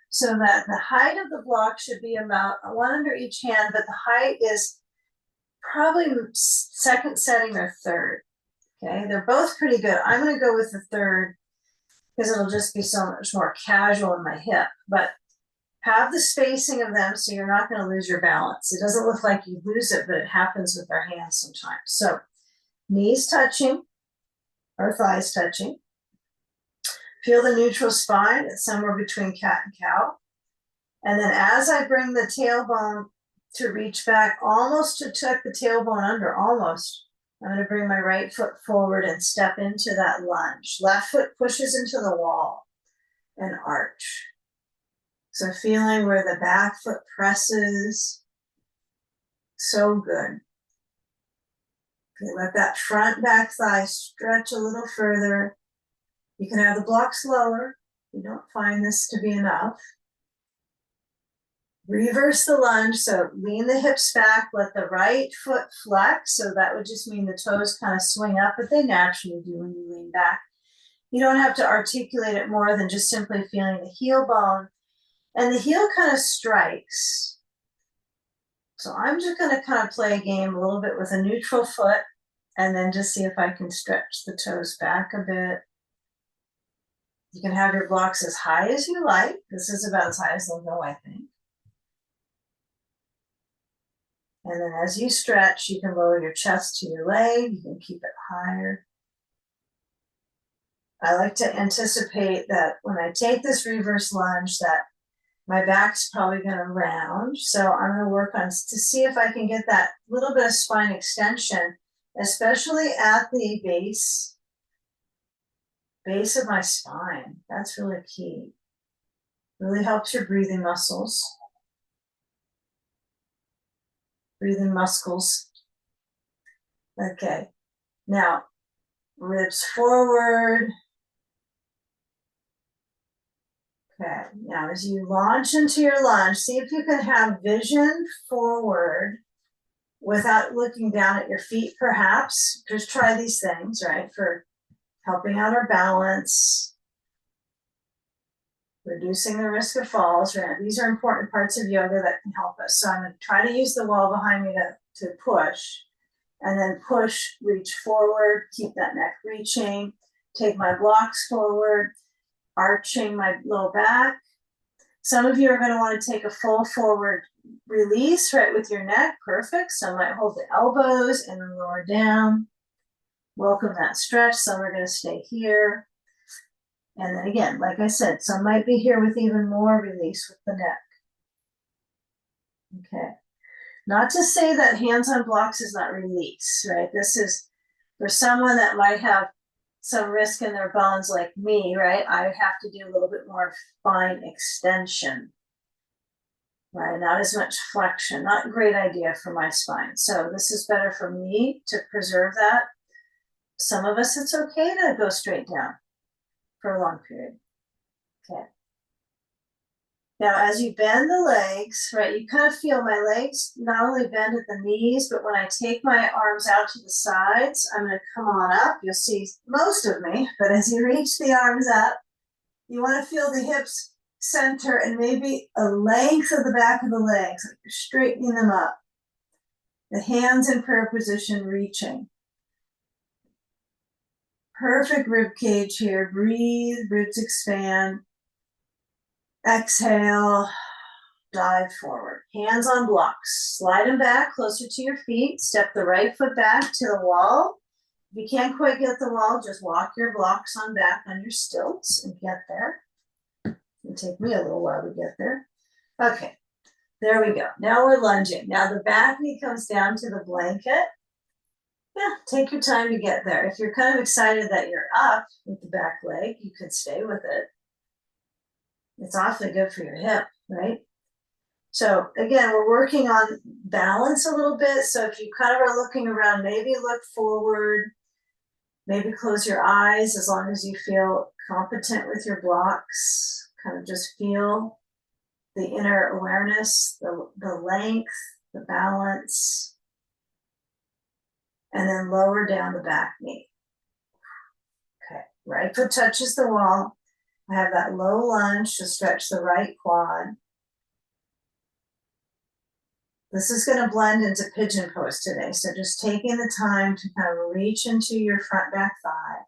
so that the height of the block should be about one under each hand, but the height is probably second setting or third. Okay, they're both pretty good. I'm going to go with the third because it'll just be so much more casual in my hip, but have the spacing of them so you're not going to lose your balance. It doesn't look like you lose it, but it happens with our hands sometimes. So knees touching or thighs touching. Feel the neutral spine. It's somewhere between cat and cow. And then as I bring the tailbone to reach back, almost to tuck the tailbone under, almost, I'm going to bring my right foot forward and step into that lunge. Left foot pushes into the wall and arch. So feeling where the back foot presses. So good. Okay, let that front back thigh stretch a little further. You can have the blocks lower if you don't find this to be enough. Reverse the lunge, so lean the hips back, let the right foot flex, so that would just mean the toes kind of swing up, but they naturally do when you lean back. You don't have to articulate it more than just simply feeling the heel bone, and the heel kind of strikes. So I'm just going to kind of play a game a little bit with a neutral foot, and then just see if I can stretch the toes back a bit. You can have your blocks as high as you like. This is about as high as they'll go, I think. And then as you stretch, you can lower your chest to your leg. You can keep it higher. I like to anticipate that when I take this reverse lunge that my back's probably going to round. So I'm going to work on to see if I can get that little bit of spine extension, especially at the base of my spine. That's really key. Really helps your breathing muscles. Breathing muscles. Okay, now ribs forward. Okay, now as you launch into your lunge, see if you can have vision forward without looking down at your feet, perhaps. Just try these things, right, for helping out our balance, reducing the risk of falls, right? These are important parts of yoga that can help us. So I'm going to try to use the wall behind me to push, and then push, reach forward, keep that neck reaching, take my blocks forward, arching my low back. Some of you are going to want to take a full forward release, right, with your neck. Perfect. Some might hold the elbows and then lower down. Welcome that stretch. Some are going to stay here. And then again, like I said, some might be here with even more release with the neck. Okay. Not to say that hands on blocks is not release, right? This is for someone that might have some risk in their bones like me, right? I have to do a little bit more spine extension. right? Not as much flexion, not a great idea for my spine. So this is better for me to preserve that. Some of us, it's okay to go straight down for a long period. Okay. Now, as you bend the legs, right, you kind of feel my legs not only bend at the knees, but when I take my arms out to the sides, I'm going to come on up. You'll see most of me, but as you reach the arms up, you want to feel the hips center and maybe a length of the back of the legs, like you're straightening them up. The hands in prayer position reaching. Perfect rib cage here. Breathe, ribs expand. Exhale, dive forward. Hands on blocks. Slide them back closer to your feet. Step the right foot back to the wall. If you can't quite get the wall, just walk your blocks on back on your stilts and get there. It'll take me a little while to get there. Okay, there we go. Now we're lunging. Now the back knee comes down to the blanket. Yeah, take your time to get there. If you're kind of excited that you're up with the back leg, you could stay with it. It's awfully good for your hip, right? So again, we're working on balance a little bit. So if you kind of are looking around, maybe look forward, maybe close your eyes as long as you feel competent with your blocks. Kind of just feel the inner awareness, the length, the balance, and then lower down the back knee. Okay, right foot touches the wall. I have that low lunge to stretch the right quad. This is going to blend into pigeon pose today. So just taking the time to kind of reach into your front back thigh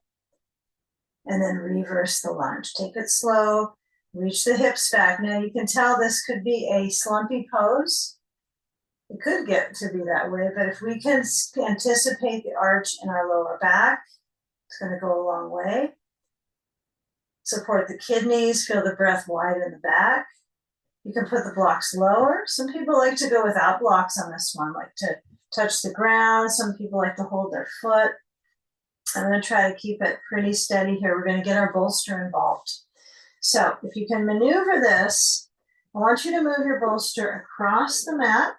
and then reverse the lunge. Take it slow, reach the hips back. Now you can tell this could be a slumpy pose. It could get to be that way, but if we can anticipate the arch in our lower back, it's going to go a long way. Support the kidneys, feel the breath wide in the back. You can put the blocks lower. Some people like to go without blocks on this one, like to touch the ground. Some people like to hold their foot. I'm going to try to keep it pretty steady here. We're going to get our bolster involved. So if you can maneuver this, I want you to move your bolster across the mat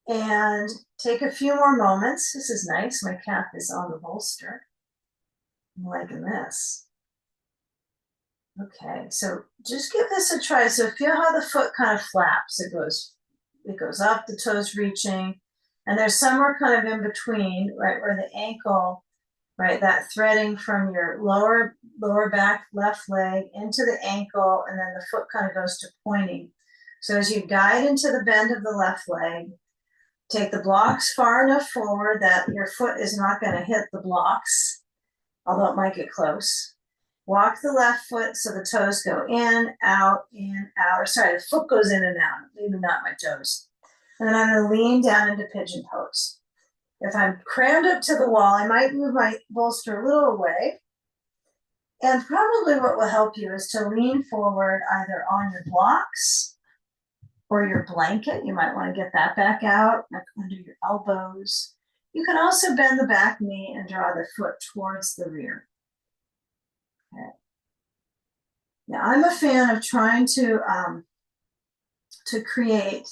and take a few more moments. This is nice. My calf is on the bolster. I'm liking this. Okay, so just give this a try. So feel how the foot kind of flaps. It goes up, the toes reaching, and there's somewhere kind of in between, right, where the ankle, right, that threading from your lower back left leg into the ankle, and then the foot kind of goes to pointing. So as you guide into the bend of the left leg, take the blocks far enough forward that your foot is not going to hit the blocks, although it might get close. Walk the left foot so the toes go in, out, or sorry, the foot goes in and out, maybe not my toes. And then I'm going to lean down into pigeon pose. If I'm crammed up to the wall, I might move my bolster a little away. And probably what will help you is to lean forward either on your blocks or your blanket. You might want to get that back out, like under your elbows. You can also bend the back knee and draw the foot towards the rear. Okay. Now I'm a fan of trying to create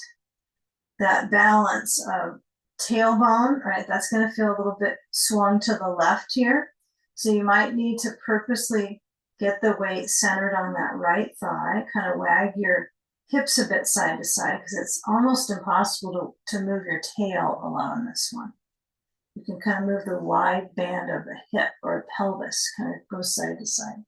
that balance of tailbone, right? That's going to feel a little bit swung to the left here. So you might need to purposely get the weight centered on that right thigh, kind of wag your hips a bit side to side because it's almost impossible to move your tail alone in this one. You can kind of move the wide band of the hip or pelvis, kind of go side to side.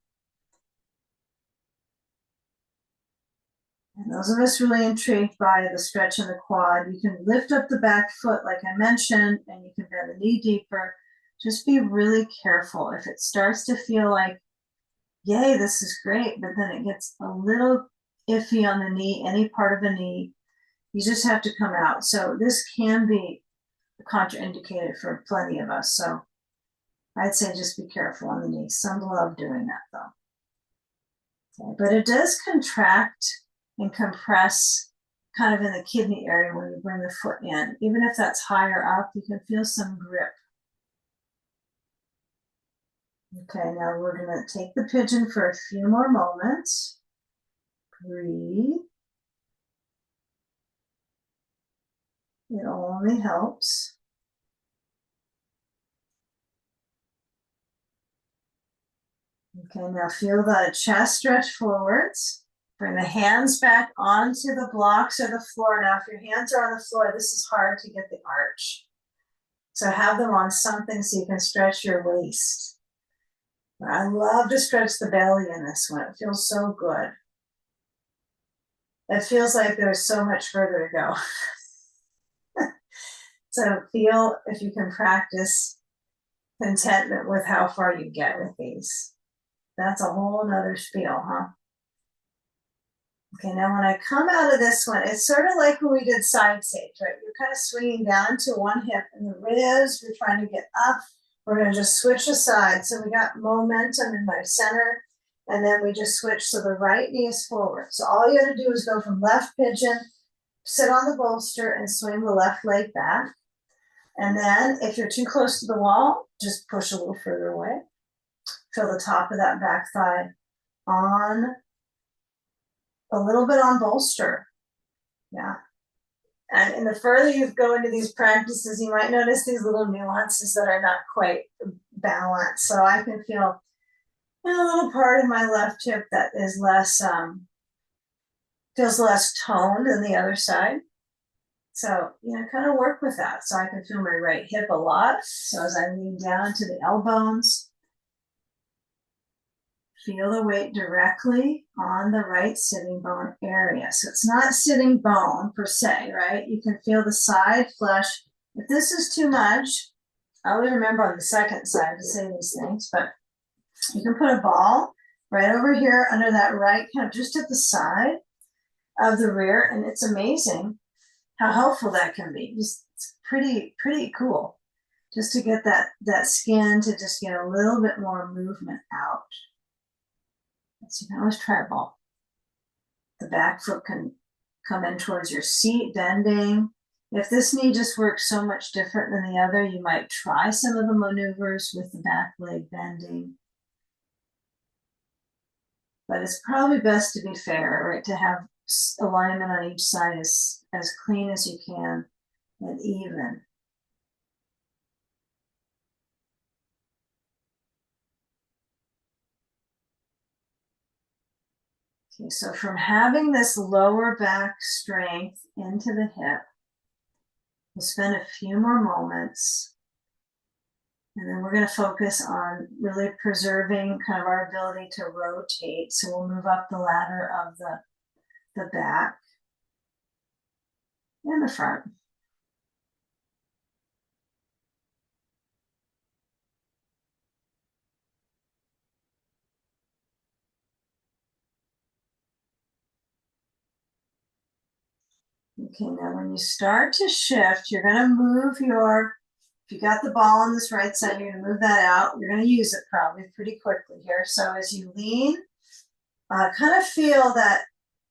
And those of us really intrigued by the stretch in the quad, you can lift up the back foot like I mentioned, and you can bend the knee deeper. Just be really careful. If it starts to feel like, yay, this is great, but then it gets a little iffy on the knee, any part of the knee, you just have to come out. So this can be contraindicated for plenty of us. So I'd say just be careful on the knee. Some love doing that though. Okay, but it does contract and compress kind of in the kidney area when you bring the foot in. Even if that's higher up, you can feel some grip. Okay, now we're going to take the pigeon for a few more moments. Breathe. It only helps. Okay, now feel the chest stretch forwards. Bring the hands back onto the blocks or the floor. Now, if your hands are on the floor, this is hard to get the arch. So have them on something so you can stretch your waist. I love to stretch the belly in this one. It feels so good. It feels like there's so much further to go. So feel if you can practice contentment with how far you get with these. That's a whole nother spiel, huh? Okay, now when I come out of this one, it's sort of like when we did side stage, right? You're kind of swinging down to one hip and the ribs, we're trying to get up. We're going to just switch aside. So we got momentum in my center, and then we just switch. So the right knee is forward. So all you have to do is go from left pigeon, sit on the bolster, and swing the left leg back. And then if you're too close to the wall, just push a little further away. Feel the top of that back thigh on a little bit on bolster. Yeah. And the further you go into these practices, you might notice these little nuances that are not quite balanced. So I can feel a little part of my left hip that is less, feels less toned than the other side. So, kind of work with that. So I can feel my right hip a lot. So as I lean down to the elbows, feel the weight directly on the right sitting bone area. So it's not sitting bone per se, right? You can feel the side flesh. If this is too much, I always remember on the second side to say these things, but you can put a ball right over here under that right, kind of just at the side of the rear, and it's amazing how helpful that can be. Just it's pretty cool just to get that skin to just get a little bit more movement out. So you can always try a ball. The back foot can come in towards your seat, bending. If this knee just works so much different than the other, you might try some of the maneuvers with the back leg bending. But it's probably best to be fair, right? To have alignment on each side as clean as you can and even. Okay, so from having this lower back strength into the hip, we'll spend a few more moments, and then we're going to focus on really preserving kind of our ability to rotate. So we'll move up the ladder of the back and the front. Okay, now when you start to shift, you're going to move if you got the ball on this right side, you're going to move that out. You're going to use it probably pretty quickly here. So as you lean, kind of feel that,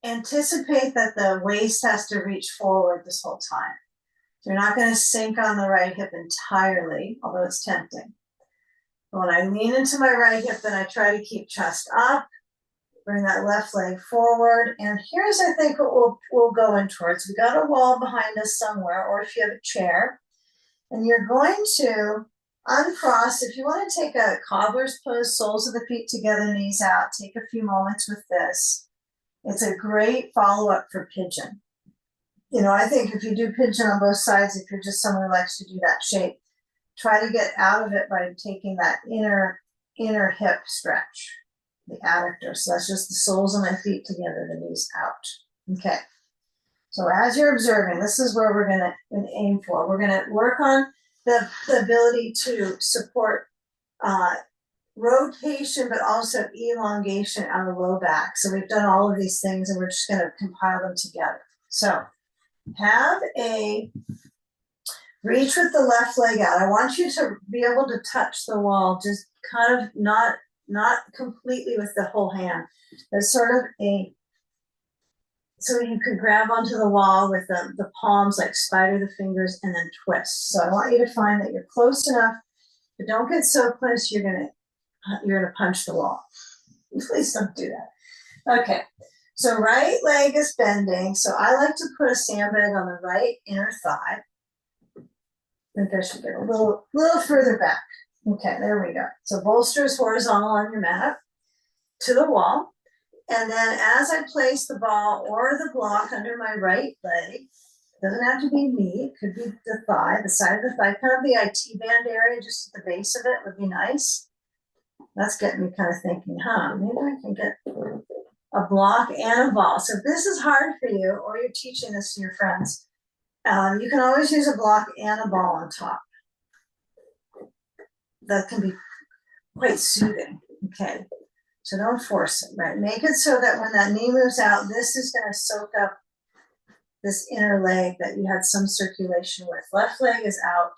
anticipate that the waist has to reach forward this whole time. So you're not going to sink on the right hip entirely, although it's tempting. But when I lean into my right hip, then I try to keep chest up, bring that left leg forward. And here's, I think, what we'll go in towards. We got a wall behind us somewhere, or if you have a chair, and you're going to uncross. If you want to take a cobbler's pose, soles of the feet together, knees out, take a few moments with this. It's a great follow-up for pigeon. I think if you do pigeon on both sides, if you're just someone who likes to do that shape, try to get out of it by taking that inner hip stretch, the adductor. So that's just the soles of my feet together, the knees out. Okay. So as you're observing, this is where we're going to aim for. We're going to work on the ability to support rotation, but also elongation on the low back. So we've done all of these things, and we're just going to compile them together. So have a reach with the left leg out. I want you to be able to touch the wall, just kind of not completely with the whole hand. There's sort of so you could grab onto the wall with the palms, like spider the fingers, and then twist. So I want you to find that you're close enough, but don't get so close you're gonna punch the wall. Please don't do that. Okay, So right leg is bending. So I like to put a sandbag on the right inner thigh. I think I should get a little further back. Okay, there we go. So bolster is horizontal on your mat to the wall. And then as I place the ball or the block under my right leg, doesn't have to be me, it could be the thigh, the side of the thigh, kind of the IT band area, just at the base of it would be nice. That's getting me kind of thinking, maybe I can get a block and a ball. So if this is hard for you, or you're teaching this to your friends, you can always use a block and a ball on top. That can be quite soothing. Okay, so don't force it, right? Make it so that when that knee moves out, this is going to soak up this inner leg that you had some circulation with. Left leg is out.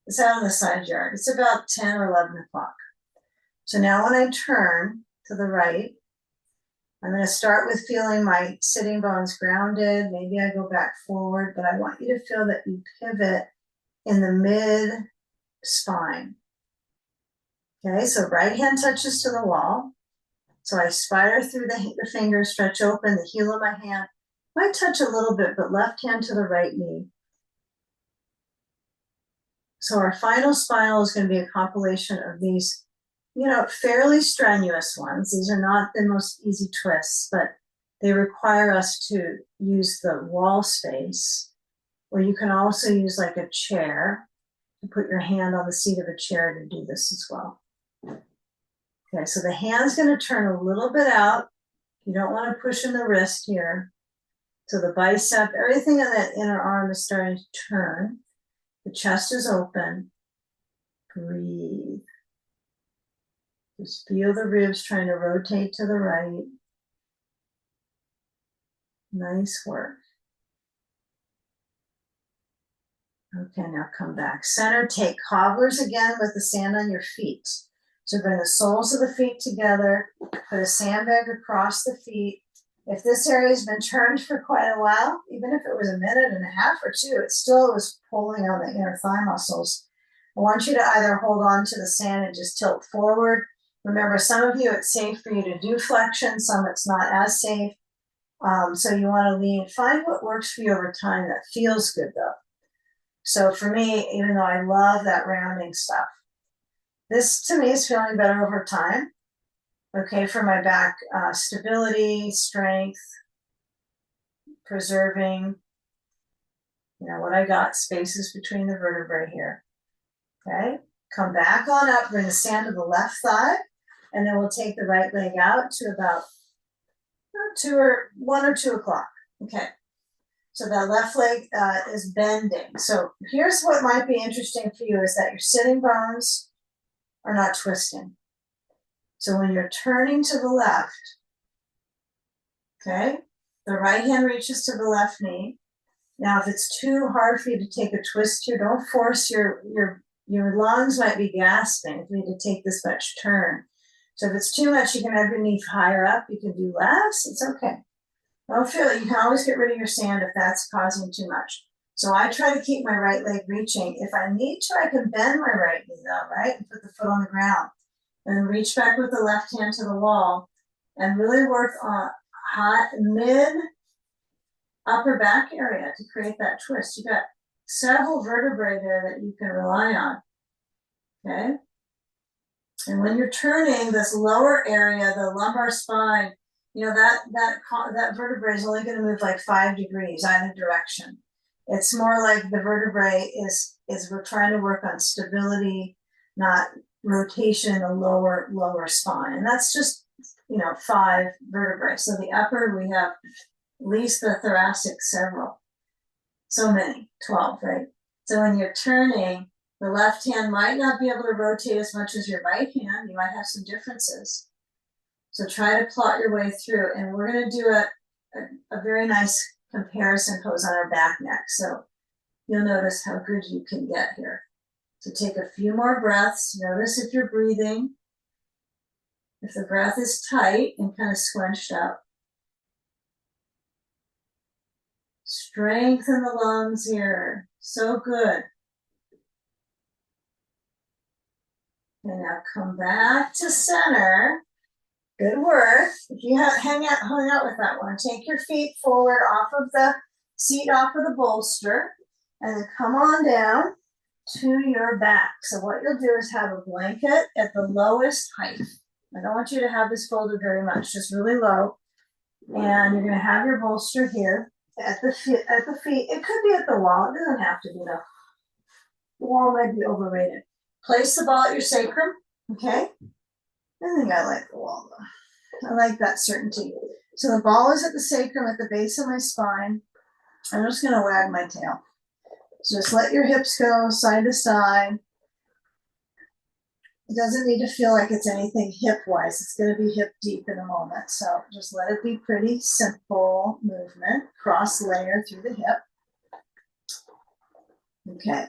It's out on the side yard. It's about 10 or 11 o'clock. So now when I turn to the right, I'm going to start with feeling my sitting bones grounded. Maybe I go back forward, but I want you to feel that you pivot in the mid spine. Okay, so right hand touches to the wall. So I spider through the fingers, stretch open the heel of my hand. Might touch a little bit, but left hand to the right knee. So our final spinal is going to be a compilation of these, fairly strenuous ones. These are not the most easy twists, but they require us to use the wall space, or you can also use like a chair to put your hand on the seat of a chair to do this as well. Okay, so the hand's going to turn a little bit out. You don't want to push in the wrist here. So the bicep, everything on that inner arm is starting to turn. The chest is open. Breathe. Just feel the ribs trying to rotate to the right. Nice work. Okay, now come back. Center, take cobblers again with the sand on your feet. So bring the soles of the feet together, put a sandbag across the feet. If this area has been turned for quite a while, even if it was a minute and a half or two, it still was pulling on the inner thigh muscles. I want you to either hold on to the sand and just tilt forward. Remember, some of you, it's safe for you to do flexion, some it's not as safe. So you want to lean, find what works for you over time that feels good though. So for me, even though I love that rounding stuff, this to me is feeling better over time. Okay, for my back, stability, strength, preserving, what I got, spaces between the vertebrae here. Okay, come back on up, bring the sand to the left thigh, and then we'll take the right leg out to about 1 or 2 o'clock. Okay, so that left leg is bending. So here's what might be interesting for you is that your sitting bones are not twisting. So when you're turning to the left, okay, the right hand reaches to the left knee. Now, if it's too hard for you to take a twist here, don't force your lungs might be gasping if you need to take this much turn. So if it's too much, you can have your knee higher up. You can do less. It's okay. Don't feel it. You can always get rid of your sand if that's causing too much. So I try to keep my right leg reaching. If I need to, I can bend my right knee though, right? And put the foot on the ground. And then reach back with the left hand to the wall and really work on mid upper back area to create that twist. You got several vertebrae there that you can rely on. Okay. And when you're turning this lower area, the lumbar spine, that vertebrae is only going to move like 5 degrees either direction. It's more like the vertebrae is we're trying to work on stability, not rotation in the lower spine. And that's just, 5 vertebrae. So the upper, we have at least the thoracic several. So many, 12, right? So when you're turning, the left hand might not be able to rotate as much as your right hand. You might have some differences. So try to plot your way through. And we're going to do a very nice comparison pose on our back neck. So you'll notice how good you can get here. So take a few more breaths. Notice if you're breathing. If the breath is tight and kind of squenched up. Strengthen the lungs here. So good. And now come back to center. Good work. If you hung out with that one, take your feet forward off of the seat, off of the bolster, and then come on down to your back. So what you'll do is have a blanket at the lowest height. I don't want you to have this folded very much, just really low. And you're going to have your bolster here at the feet. It could be at the wall. It doesn't have to be though. The wall might be overrated. Place the ball at your sacrum. Okay. I think I like the wall though. I like that certainty. So the ball is at the sacrum at the base of my spine. I'm just going to wag my tail. So just let your hips go side to side. It doesn't need to feel like it's anything hip-wise. It's going to be hip deep in a moment. So just let it be pretty simple movement. Cross layer through the hip. Okay.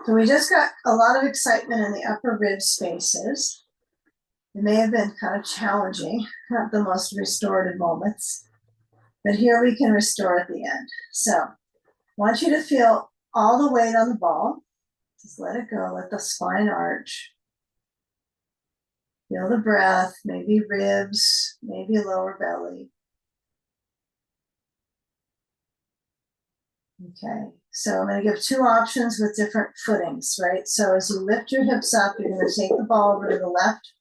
So we just got a lot of excitement in the upper rib spaces. It may have been kind of challenging, not the most restorative moments, but here we can restore at the end. So I want you to feel all the weight on the ball. Just let it go, let the spine arch. Feel the breath, maybe ribs, maybe lower belly. Okay, so I'm going to give two options with different footings, right? So as you lift your hips up, you're going to take the ball over to the left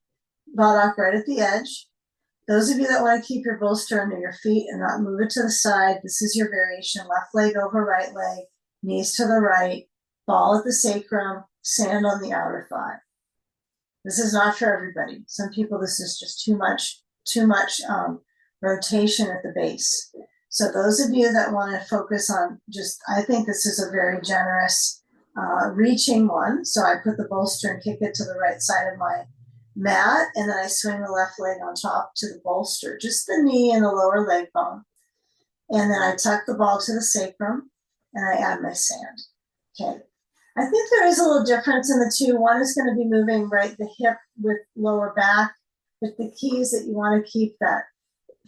buttock right at the edge. Those of you that want to keep your bolster under your feet and not move it to the side, this is your variation. Left leg over right leg, knees to the right, ball at the sacrum, sand on the outer thigh. This is not for everybody. Some people, this is just too much rotation at the base. So those of you that want to focus on just, I think this is a very generous reaching one. So I put the bolster and kick it to the right side of my mat, and then I swing the left leg on top to the bolster, just the knee and the lower leg bone. And then I tuck the ball to the sacrum and I add my sand. Okay. I think there is a little difference in the two. One is going to be moving right the hip with lower back, but the key is that you want to keep that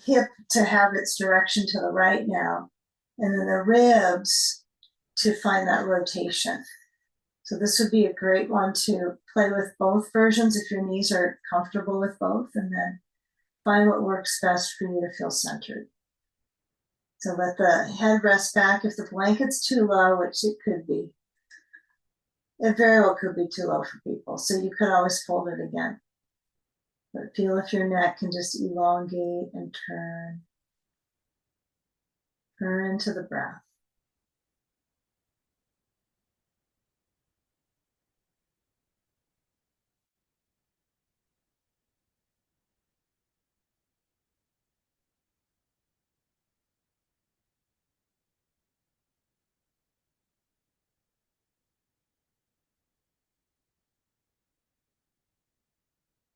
hip to have its direction to the right now, and then the ribs to find that rotation. So this would be a great one to play with both versions if your knees are comfortable with both, and then find what works best for you to feel centered. So let the head rest back. If the blanket's too low, which it could be, it very well could be too low for people. So you could always fold it again. But feel if your neck can just elongate and turn. Turn into the breath.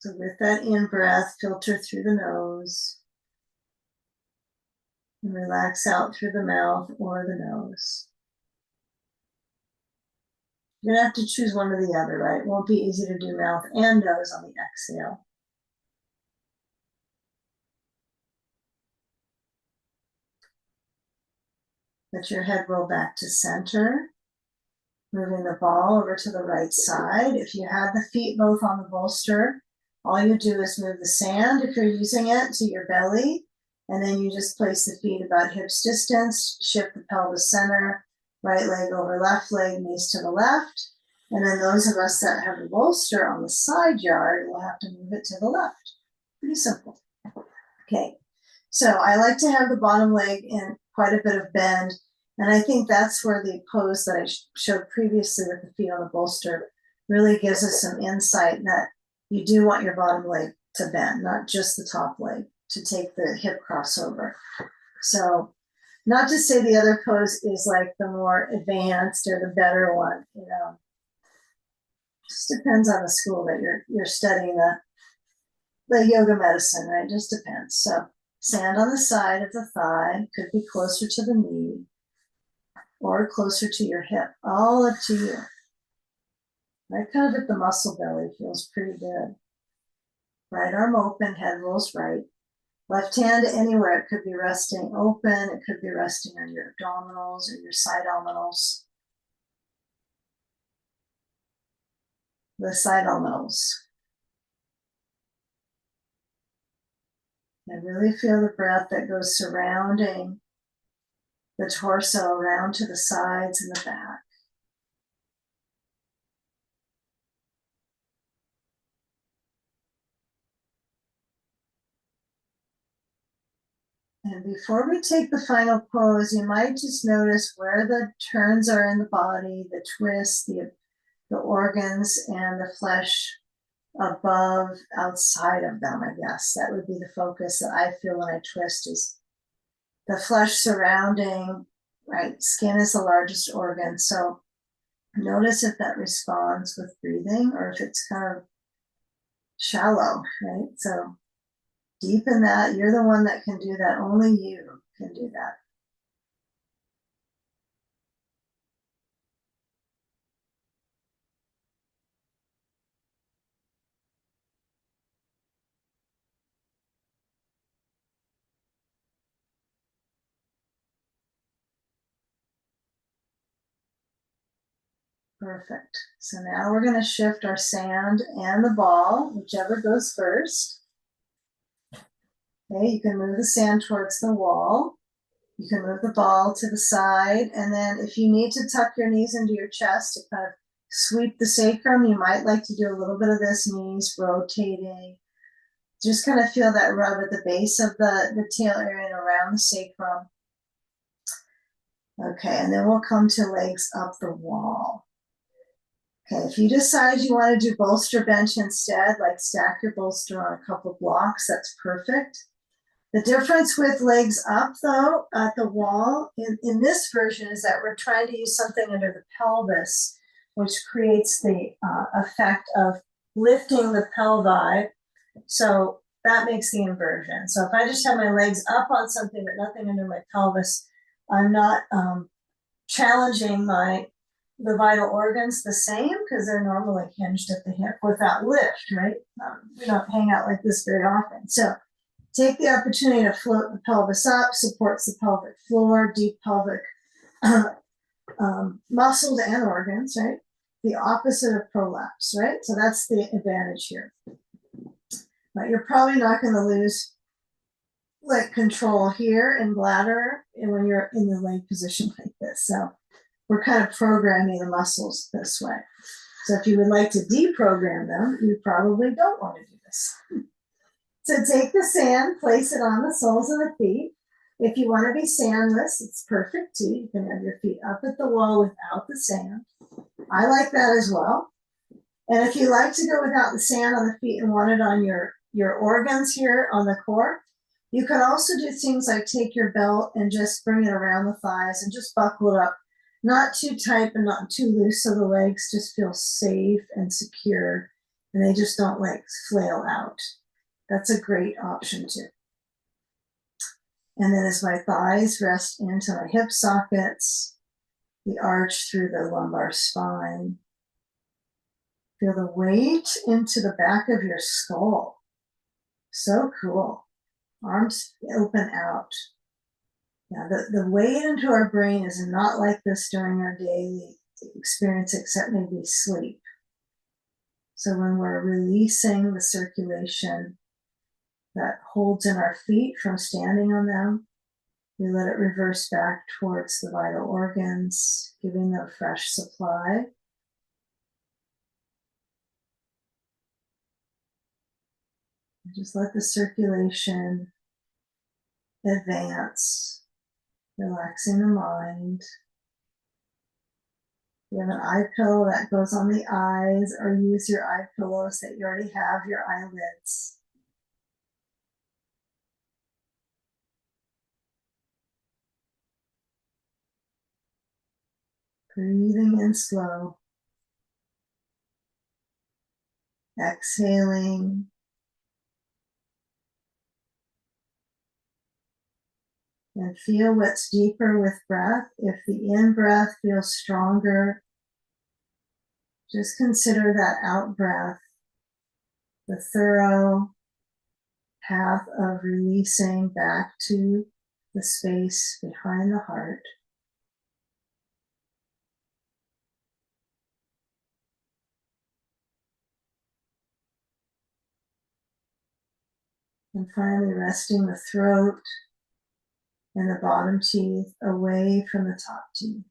So with that in-breath, filter through the nose and relax out through the mouth or the nose. You're gonna have to choose one or the other, right? It won't be easy to do mouth and nose on the exhale. Let your head roll back to center, moving the ball over to the right side. If you have the feet both on the bolster, all you do is move the sand, if you're using it, to your belly, and then you just place the feet about hips distance, shift the pelvis center, right leg over left leg, knees to the left. And then those of us that have the bolster on the side yard will have to move it to the left. Pretty simple. Okay, so I like to have the bottom leg in quite a bit of bend, and I think that's where the pose that I showed previously with the feet on the bolster really gives us some insight that you do want your bottom leg to bend, not just the top leg, to take the hip crossover. So not to say the other pose is like the more advanced or the better one, you know. Just depends on the school that you're studying the yoga medicine, right? Just depends. So sand on the side of the thigh, could be closer to the knee or closer to your hip, all up to you. Right, kind of at the muscle belly, feels pretty good. Right arm open, head rolls right. Left hand anywhere, it could be resting open, it could be resting on your abdominals or your side almonals. The side almonals. And really feel the breath that goes surrounding the torso around to the sides and the back. And before we take the final pose, you might just notice where the turns are in the body, the twists, the organs, and the flesh above, outside of them, I guess. That would be the focus that I feel when I twist, is the flesh surrounding, right? Skin is the largest organ. So notice if that responds with breathing or if it's kind of shallow, right? So deepen that. You're the one that can do that. Only you can do that. Perfect. So now we're going to shift our sand and the ball, whichever goes first. Okay, you can move the sand towards the wall. You can move the ball to the side. And then if you need to tuck your knees into your chest to kind of sweep the sacrum, you might like to do a little bit of this, knees rotating. Just kind of feel that rub at the base of the tail area and around the sacrum. Okay, and then we'll come to legs up the wall. Okay, if you decide you want to do bolster bench instead, like stack your bolster on a couple blocks, that's perfect. The difference with legs up, though, at the wall in this version is that we're trying to use something under the pelvis, which creates the effect of lifting the pelvi. So that makes the inversion. So if I just have my legs up on something but nothing under my pelvis, I'm not challenging the vital organs the same because they're normally hinged at the hip without lift, right? We don't hang out like this very often. So take the opportunity to float the pelvis up, supports the pelvic floor, deep pelvic muscles and organs, right? The opposite of prolapse, right? So that's the advantage here. But you're probably not going to lose like control here in bladder and when you're in the leg position like this. So we're kind of programming the muscles this way. So if you would like to deprogram them, you probably don't want to do this. So take the sand, place it on the soles of the feet. If you want to be sandless, it's perfect too. You can have your feet up at the wall without the sand. I like that as well. And if you like to go without the sand on the feet and want it on your organs here on the core, you can also do things like take your belt and just bring it around the thighs and just buckle it up. Not too tight but not too loose, so the legs just feel safe and secure and they just don't like flail out. That's a great option too. And then as my thighs rest into my hip sockets, the arch through the lumbar spine, feel the weight into the back of your skull. So cool. Arms open out. Now, the weight into our brain is not like this during our daily experience, except maybe sleep. So when we're releasing the circulation that holds in our feet from standing on them, we let it reverse back towards the vital organs, giving them a fresh supply. Just let the circulation advance, relaxing the mind. If you have an eye pillow that goes on the eyes, or use your eye pillows that you already have, your eyelids. Breathing in slow. Exhaling. And feel what's deeper with breath. If the in-breath feels stronger, just consider that out-breath the thorough path of releasing back to the space behind the heart. And finally resting the throat and the bottom teeth away from the top teeth.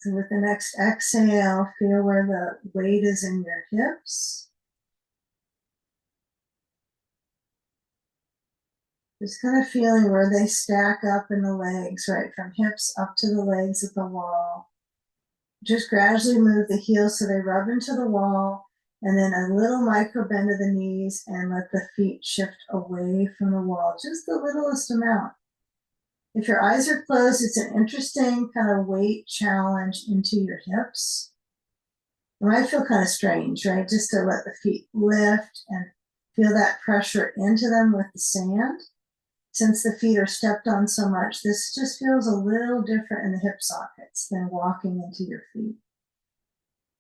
So with the next exhale, feel where the weight is in your hips. Just kind of feeling where they stack up in the legs, right? From hips up to the legs at the wall. Just gradually move the heels so they rub into the wall, and then a little micro bend of the knees and let the feet shift away from the wall, just the littlest amount. If your eyes are closed, it's an interesting kind of weight challenge into your hips. It might feel kind of strange, right? Just to let the feet lift and feel that pressure into them with the sand. Since the feet are stepped on so much, this just feels a little different in the hip sockets than walking into your feet.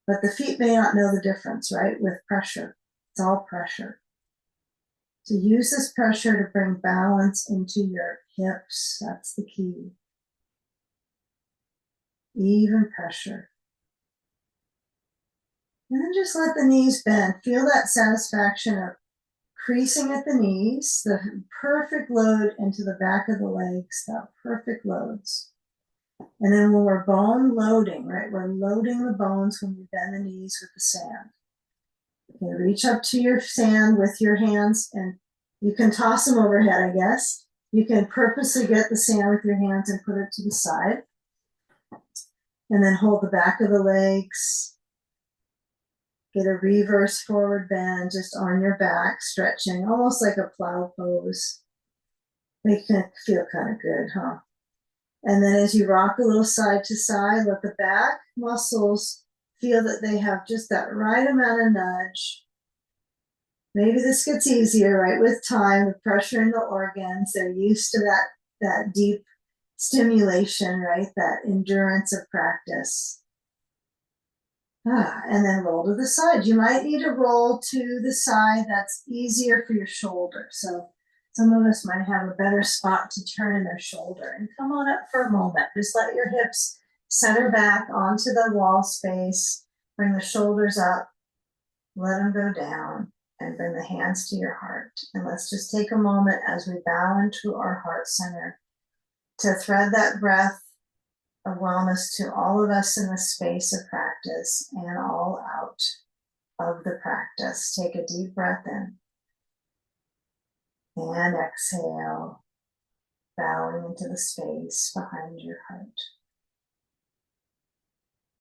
But the feet may not know the difference, right? With pressure, it's all pressure. So use this pressure to bring balance into your hips. That's the key. Even pressure. And then just let the knees bend. Feel that satisfaction of creasing at the knees, the perfect load into the back of the legs, that perfect loads. And then when we're bone loading, right, we're loading the bones when we bend the knees with the sand. Okay, reach up to your sand with your hands, and you can toss them overhead, I guess. You can purposely get the sand with your hands and put it to the side. And then hold the back of the legs. Get a reverse forward bend just on your back, stretching, almost like a plow pose. Make it feel kind of good, huh? And then as you rock a little side to side, let the back muscles feel that they have just that right amount of nudge. Maybe this gets easier, right? With time, the pressure in the organs, they're used to that deep stimulation, right? That endurance of practice. And then roll to the side. You might need to roll to the side. That's easier for your shoulder. So some of us might have a better spot to turn in their shoulder. And come on up for a moment. Just let your hips center back onto the wall space. Bring the shoulders up. Let them go down. And bring the hands to your heart. And let's just take a moment as we bow into our heart center to thread that breath of wellness to all of us in the space of practice and all out of the practice. Take a deep breath in and exhale, bowing into the space behind your heart.